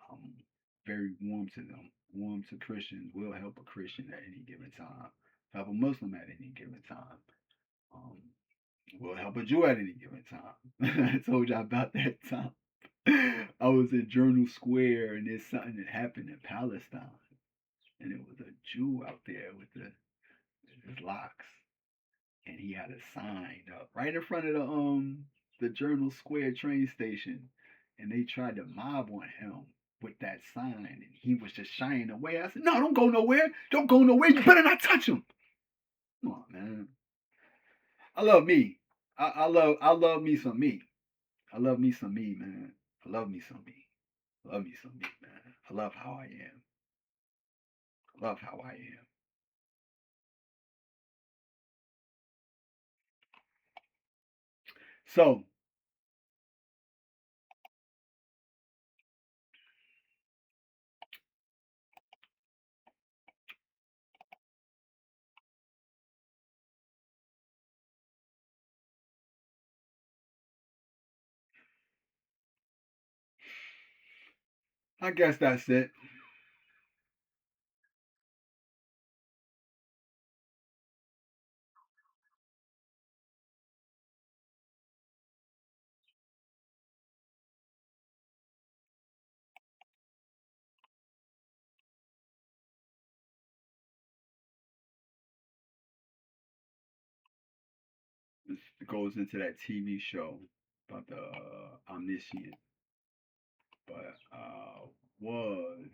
S1: very warm to them. Warm to Christians. Will help a Christian at any given time. Help a Muslim at any given time. Um, will help a Jew at any given time. I told you about that time. I was at Journal Square and there's something that happened in Palestine, and it was a Jew out there with his locks, and he had a sign up right in front of the Journal Square train station, and they tried to mob on him with that sign, and he was just shying away. I said, "No, don't go nowhere. Don't go nowhere. You better not touch him." Come on, man. I love me. I love me some me. I love me some me, man. I love me some me. I love me some me, man. I love how I am. I love how I am. So I guess that's it. It goes into that TV show about the omniscient, but was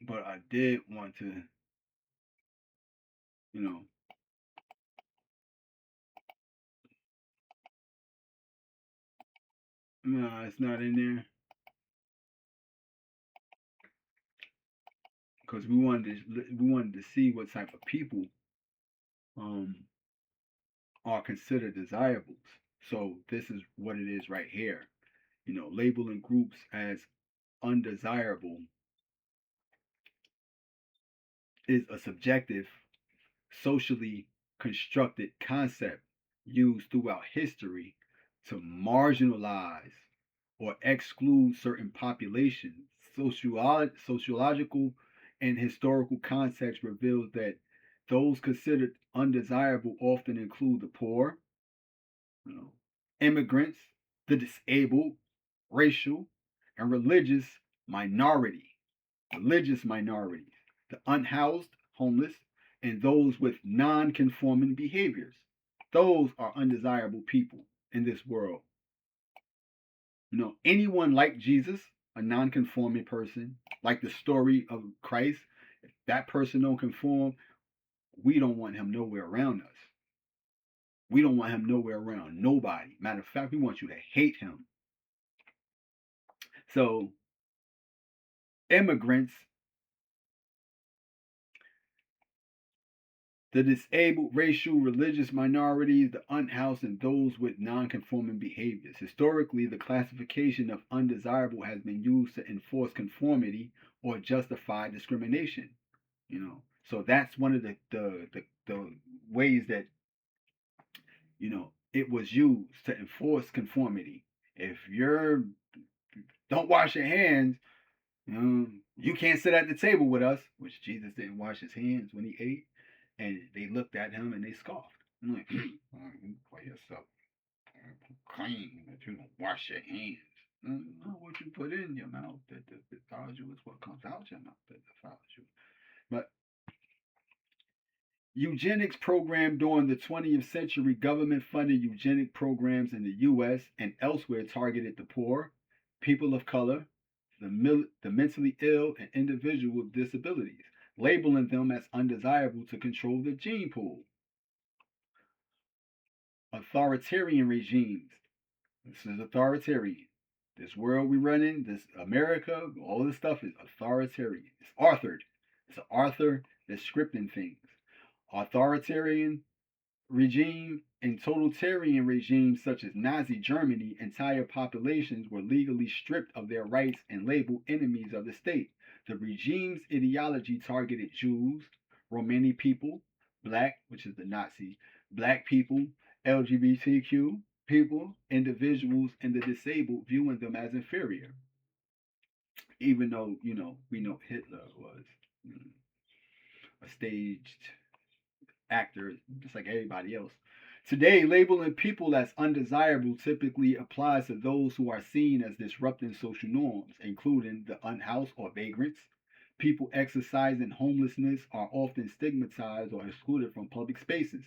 S1: but I did want to, you know, no, it's not in there because we wanted to see what type of people um are considered desirables. So this is what it is right here. Labeling groups as undesirable is a subjective, socially constructed concept used throughout history to marginalize or exclude certain populations. Sociological and historical context reveals that those considered undesirable often include the poor, you know, immigrants, the disabled, racial, and minority, religious minorities, the unhoused, homeless, and those with non-conforming behaviors. Those are undesirable people in this world. Anyone like Jesus, a non-conforming person, like the story of Christ, if that person don't conform, we don't want him nowhere around us. We don't want him nowhere around nobody. Matter of fact, we want you to hate him. So, immigrants, the disabled, racial, religious minorities, the unhoused, and those with non-conforming behaviors. Historically, the classification of undesirable has been used to enforce conformity or justify discrimination. So that's one of the ways that it was used to enforce conformity. If you're don't wash your hands, you can't sit at the table with us, which Jesus didn't wash his hands when he ate. And they looked at him and they scoffed. I'm like, for yourself clean, that you don't wash your hands. Not what you put in your mouth that defiles you, is what comes out your mouth that defiles you. But eugenics program during the 20th century, government-funded eugenic programs in the U.S. and elsewhere targeted the poor, people of color, the mentally ill, and individuals with disabilities, labeling them as undesirable to control the gene pool. Authoritarian regimes. This is authoritarian. This world we run in, this America, all this stuff is authoritarian. It's authored. It's an author that's scripting things. Authoritarian regime and totalitarian regimes such as Nazi Germany, entire populations were legally stripped of their rights and labeled enemies of the state. The regime's ideology targeted Jews, Romani people, black, which is the Nazi, black people, LGBTQ people, individuals, and the disabled, viewing them as inferior. Even though, we know Hitler was a staged actor, just like everybody else. Today, labeling people as undesirable typically applies to those who are seen as disrupting social norms, including the unhoused or vagrants. People exercising homelessness are often stigmatized or excluded from public spaces.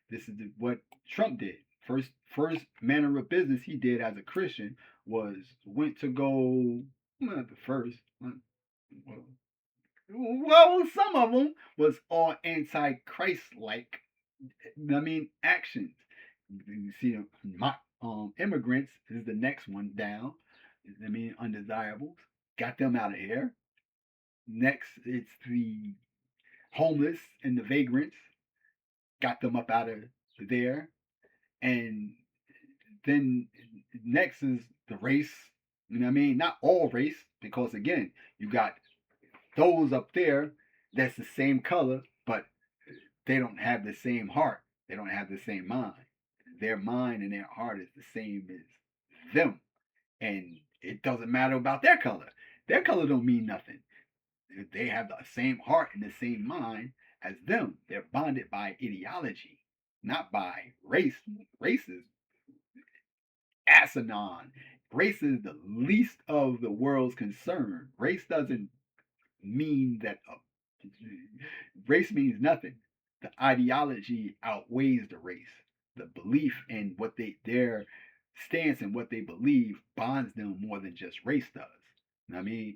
S1: This is what Trump did. First manner of business he did as a Christian was went to go, not the first, well, some of them was all anti-Christ-like. Actions. You see, immigrants is the next one down. Undesirables. Got them out of here. Next, it's the homeless and the vagrants. Got them up out of there. And then next is the race. Not all race, because again, you got those up there that's the same color, but they don't have the same heart. They don't have the same mind. Their mind and their heart is the same as them. And it doesn't matter about their color. Their color don't mean nothing. They have the same heart and the same mind as them. They're bonded by ideology, not by race. Race is asinine. Race is the least of the world's concern. Race doesn't mean that race means nothing. The ideology outweighs the race. The belief in their stance and what they believe bonds them more than just race does.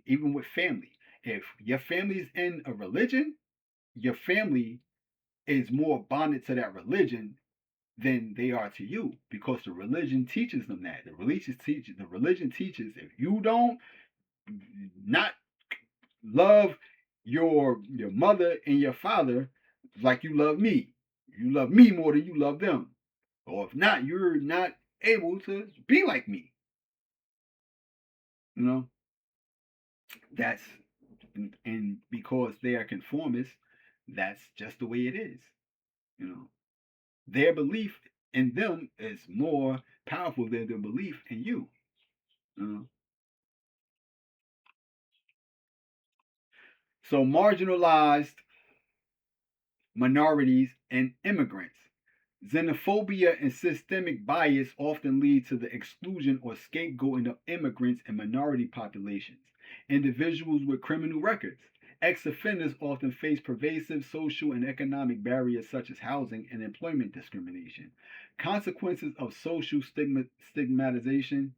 S1: Even with family, if your family's in a religion, your family is more bonded to that religion than they are to you, because the religion teaches them that. The religion teaches if you don't not love your mother and your father like you love me, you love me more than you love them. Or if not, you're not able to be like me. That's and because they are conformists, That's just the way it is. You know, their belief in them is more powerful than their belief in you. You know? So marginalized minorities and immigrants. Xenophobia and systemic bias often lead to the exclusion or scapegoating of immigrants and minority populations. Individuals with criminal records. Ex offenders often face pervasive social and economic barriers such as housing and employment discrimination. Consequences of social stigmatization,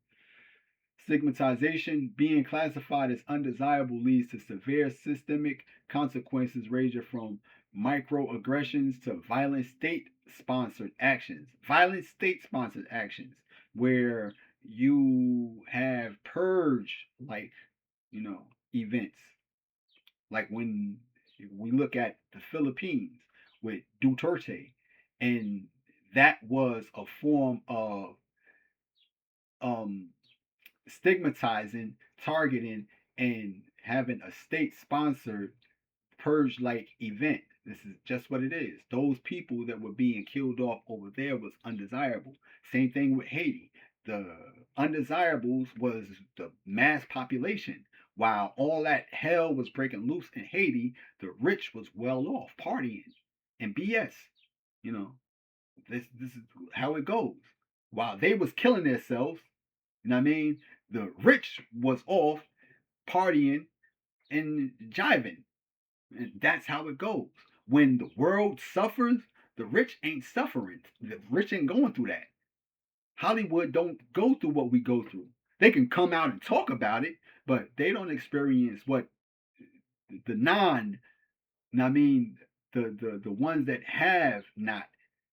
S1: being classified as undesirable leads to severe systemic consequences ranging from microaggressions to violent state sponsored actions. Violent state sponsored actions where you have purge like, you know, events. Like when we look at the Philippines with Duterte, and that was a form of um stigmatizing, targeting, and having a state sponsored purge like event. This is just what it is. Those people that were being killed off over there was undesirable. Same thing with Haiti. The undesirables was the mass population. While all that hell was breaking loose in Haiti, the rich was well off partying and BS. You know, this is how it goes. While they was killing themselves, you know what I mean? The rich was off partying and jiving. And that's how it goes. When the world suffers, the rich ain't suffering. The rich ain't going through that. Hollywood don't go through what we go through. They can come out and talk about it, but they don't experience what the non, I mean, the ones that have not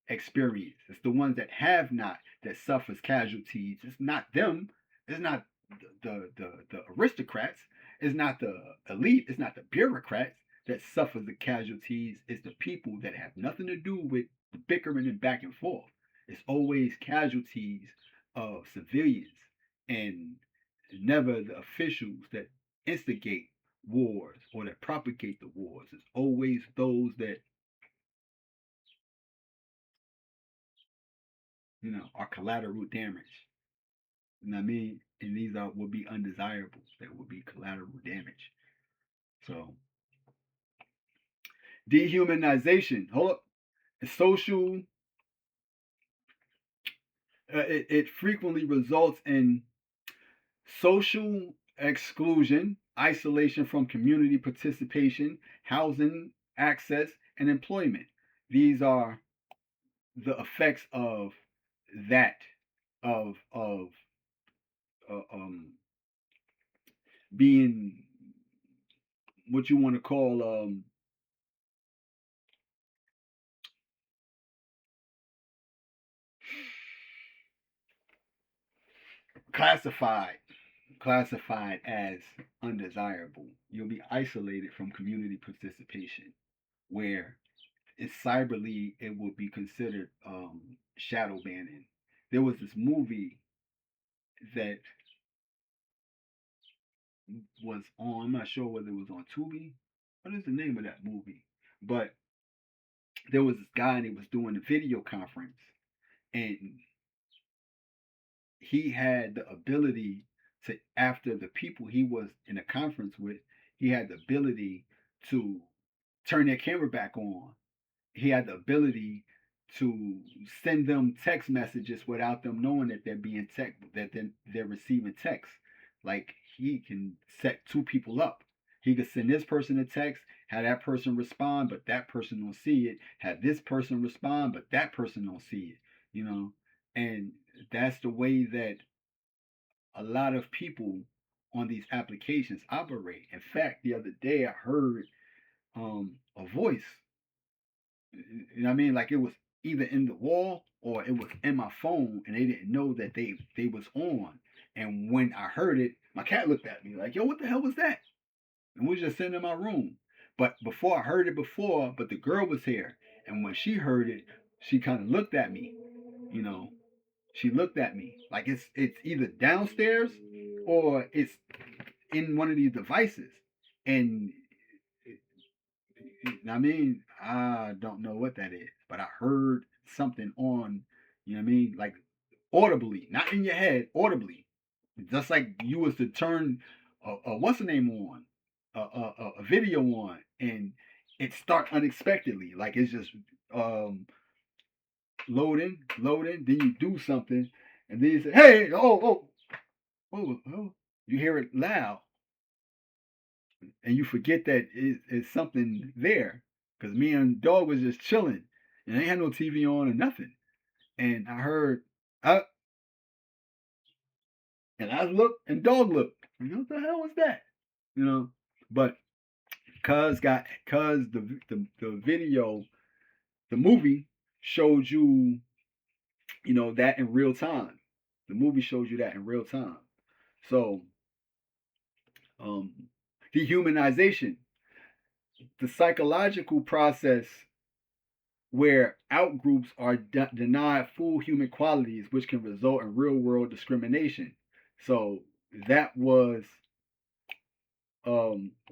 S1: experienced. It's the ones that have not that suffers casualties. It's not them. It's not the aristocrats. It's not the elite. It's not the bureaucrats that suffer the casualties. It's the people that have nothing to do with the bickering and back and forth. It's always casualties of civilians and never the officials that instigate wars or that propagate the wars. It's always those that, are collateral damage. You know what I mean? And these are would be undesirables that would be collateral damage. So dehumanization. Hold up. Social. It frequently results in social exclusion, isolation from community participation, housing access, and employment. These are the effects of that of being what you want to call classified classified as undesirable. You'll be isolated from community participation, where it's cyberly it would be considered shadow banning. There was this movie that was on. I'm not sure whether it was on Tubi. What is the name of that movie? But there was this guy and he was doing a video conference, and he had the ability to, after the people he was in a conference with, he had the ability to turn their camera back on. He had the ability to send them text messages without them knowing that they're being they're receiving text. Like he can set two people up. He could send this person a text, have that person respond, but that person don't see it. Have this person respond, but that person don't see it. You know, and that's the way that a lot of people on these applications operate. In fact, the other day I heard a voice. You know what I mean? Like it was either in the wall or it was in my phone, and they didn't know that they was on. And when I heard it, my cat looked at me like, "Yo, what the hell was that?" And we was just sitting in my room. But before I heard it before, but the girl was here, and when she heard it, she kind of looked at me. You know, she looked at me like it's either downstairs or it's in one of these devices, and I mean, I don't know what that is, but I heard something on, you know what I mean, like audibly, not in your head, audibly, just like you was to turn a what's the name on, a video on, and it start unexpectedly, like it's just um loading, then you do something, and then you say, hey, oh, you hear it loud, and you forget that it's something there. Because me and dog was just chilling, and I ain't had no TV on or nothing. And I heard, uh, and I looked, and dog looked. And what the hell was that? You know, but cause the video, the movie showed you, you know, that in real time. The movie shows you that in real time. So, um, dehumanization, the psychological process where outgroups are denied full human qualities, which can result in real world discrimination. So that was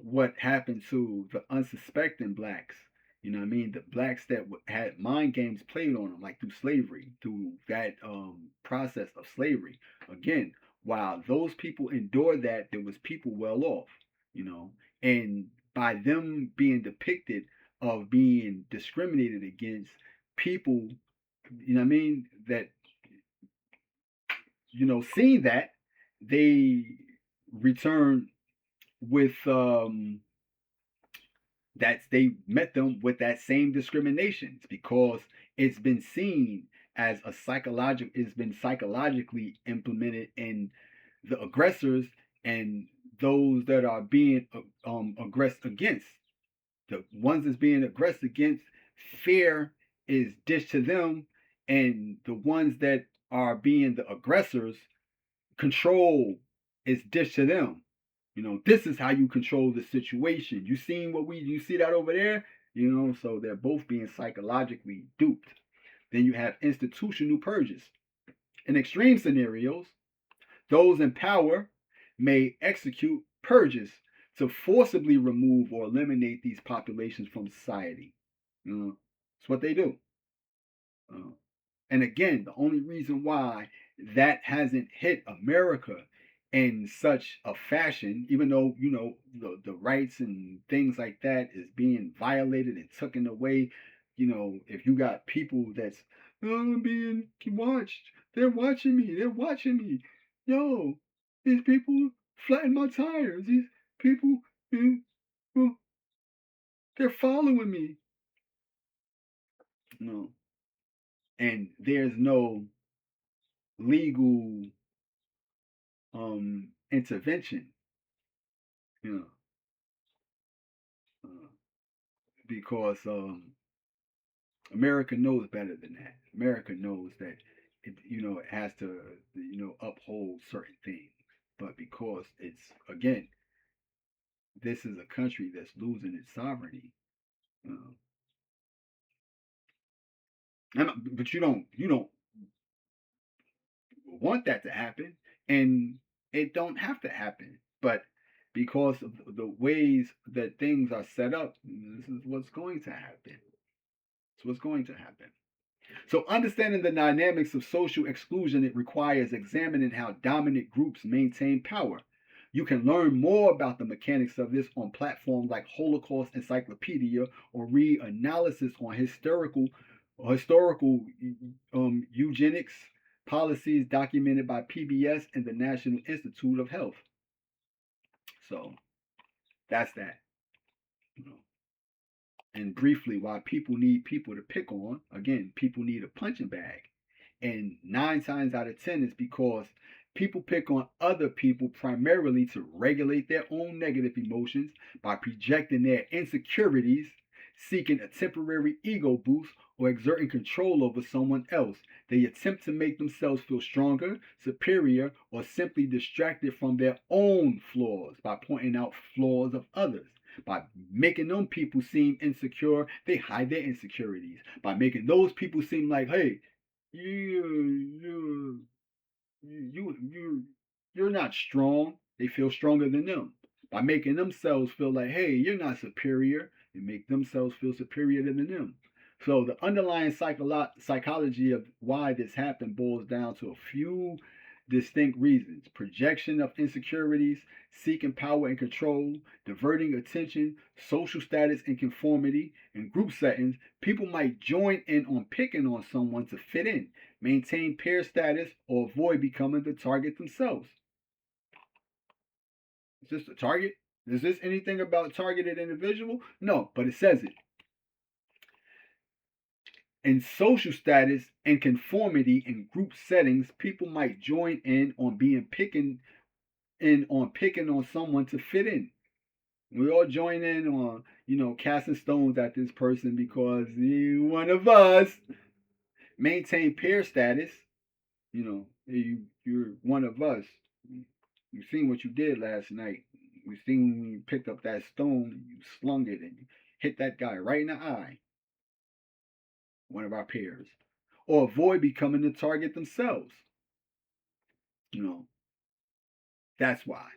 S1: what happened to the unsuspecting blacks. You know what I mean? The blacks that had mind games played on them, like through slavery, through that process of slavery. Again, while those people endured that, there was people well off, you know, and by them being depicted of being discriminated against, people, you know what I mean, that seeing that, they return with that they met them with that same discrimination because it's been seen as it's been psychologically implemented in the aggressors and those that are being aggressed against. The ones that's being aggressed against, fear is dished to them, and the ones that are being the aggressors, control is dished to them. This is how you control the situation. You see that over there? So they're both being psychologically duped. Then you have institutional purges. In extreme scenarios, those in power may execute purges to forcibly remove or eliminate these populations from society. It's what they do. Uh, And again, the only reason why that hasn't hit America in such a fashion, even though, the rights and things like that is being violated and taken away, if you got people that's being watched, they're watching me. Yo, these people flatten my tires. These people, eh, they're following me. No. And there's no legal intervention, you know, uh, because America knows better than that. America knows that it has to uphold certain things, but because it's again, this is a country that's losing its sovereignty. Uh, but you don't want that to happen, and it don't have to happen, but because of the ways that things are set up, this is what's going to happen. It's what's going to happen. So, understanding the dynamics of social exclusion, it requires examining how dominant groups maintain power. You can learn more about the mechanics of this on platforms like Holocaust Encyclopedia or read analysis on historical eugenics policies documented by PBS and the National Institute of Health. So that's that. You know. And briefly, why people need people to pick on. Again, people need a punching bag. And 9 times out of 10 is because people pick on other people primarily to regulate their own negative emotions by projecting their insecurities, seeking a temporary ego boost, or exerting control over someone else. They attempt to make themselves feel stronger, superior, or simply distracted from their own flaws by pointing out flaws of others. By making them people seem insecure, they hide their insecurities. By making those people seem like, hey, you you're not strong. They feel stronger than them by making themselves feel like, hey, you're not superior. and make themselves feel superior than them. So the underlying psychology of why this happened boils down to a few distinct reasons: projection of insecurities, seeking power and control, diverting attention, social status and conformity. In group settings, people might join in on picking on someone to fit in, maintain peer status, or avoid becoming the target themselves. Is this a target? Is this anything about targeted individual? No, but it says it. In social status and conformity in group settings, people might join in on picking on someone to fit in. We all join in on, casting stones at this person because he's one of us. Maintain peer status. You're one of us. You've seen what you did last night. We've seen when you picked up that stone and you slung it and you hit that guy right in the eye. One of our peers. Or avoid becoming the target themselves. That's why.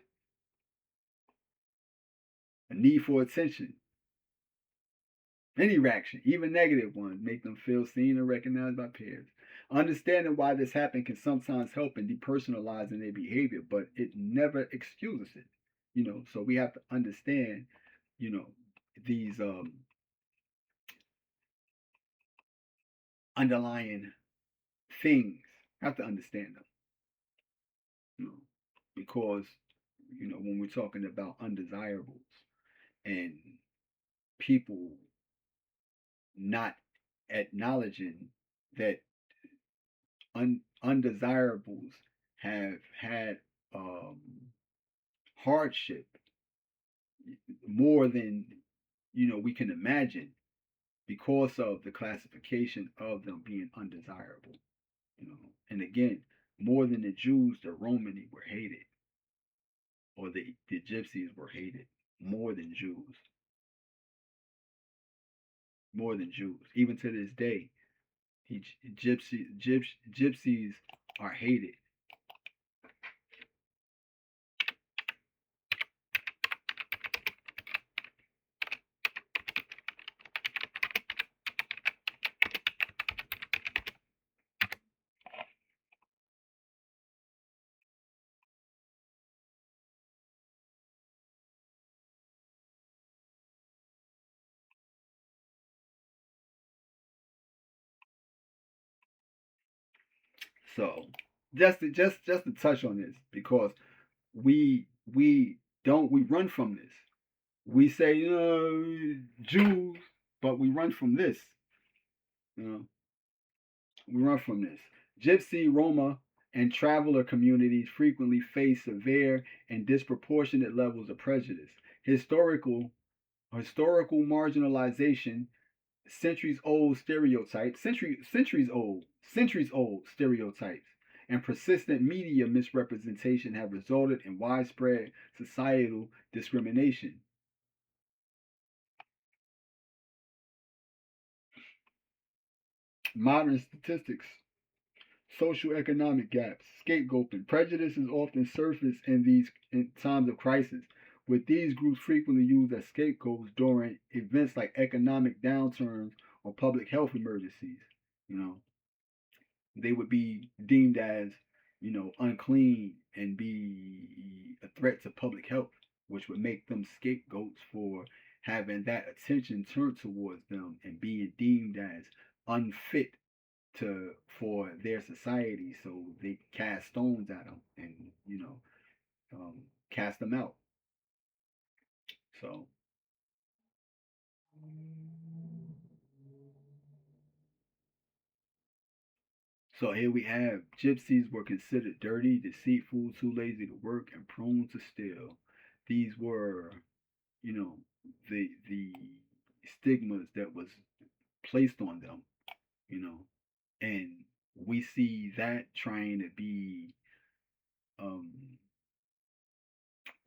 S1: A need for attention. Any reaction, even negative ones, make them feel seen and recognized by peers. Understanding why this happened can sometimes help in depersonalizing their behavior, but it never excuses it. So we have to understand, these underlying things. Have to understand them, because when we're talking about undesirables and people not acknowledging that undesirables have had hardship more than we can imagine because of the classification of them being undesirable. And again, more than the Jews, the Romani were hated, or the Gypsies were hated more than Jews. More than Jews. Even to this day, gypsies are hated. So just to touch on this, because we run from this. We say Jews, but we run from this. We run from this. Gypsy, Roma, and traveler communities frequently face severe and disproportionate levels of prejudice. Historical marginalization, centuries old stereotypes, and persistent media misrepresentation have resulted in widespread societal discrimination. Modern statistics, socioeconomic gaps, scapegoating. Prejudices often surface in times of crisis, with these groups frequently used as scapegoats during events like economic downturns or public health emergencies. You know, they would be deemed as, unclean and be a threat to public health, which would make them scapegoats for having that attention turned towards them and being deemed as unfit for their society, so they cast stones at them and cast them out. So here we have gypsies were considered dirty, deceitful, too lazy to work, and prone to steal. These were, you know, the stigmas that was placed on them, you know, and we see that trying to be um,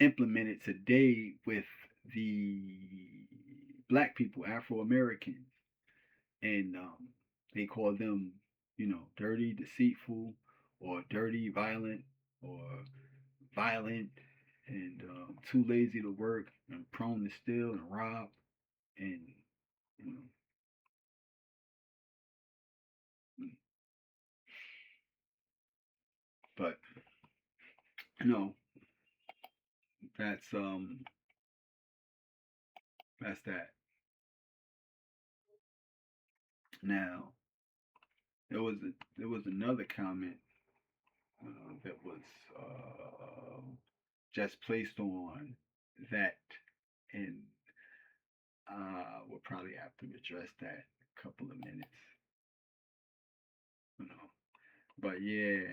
S1: implemented today with the black people, Afro Americans, and they call them, dirty, deceitful, or dirty, violent, or violent, and too lazy to work, and prone to steal and rob. and you know, but no, that's that's that. Now there was another comment that was uh, just placed on that, and we'll probably have to address that in a couple of minutes, you know. But yeah,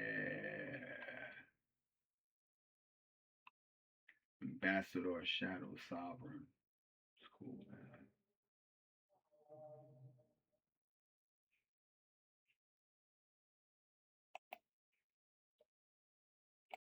S1: Ambassador Shadow Sovereign. It's cool, man.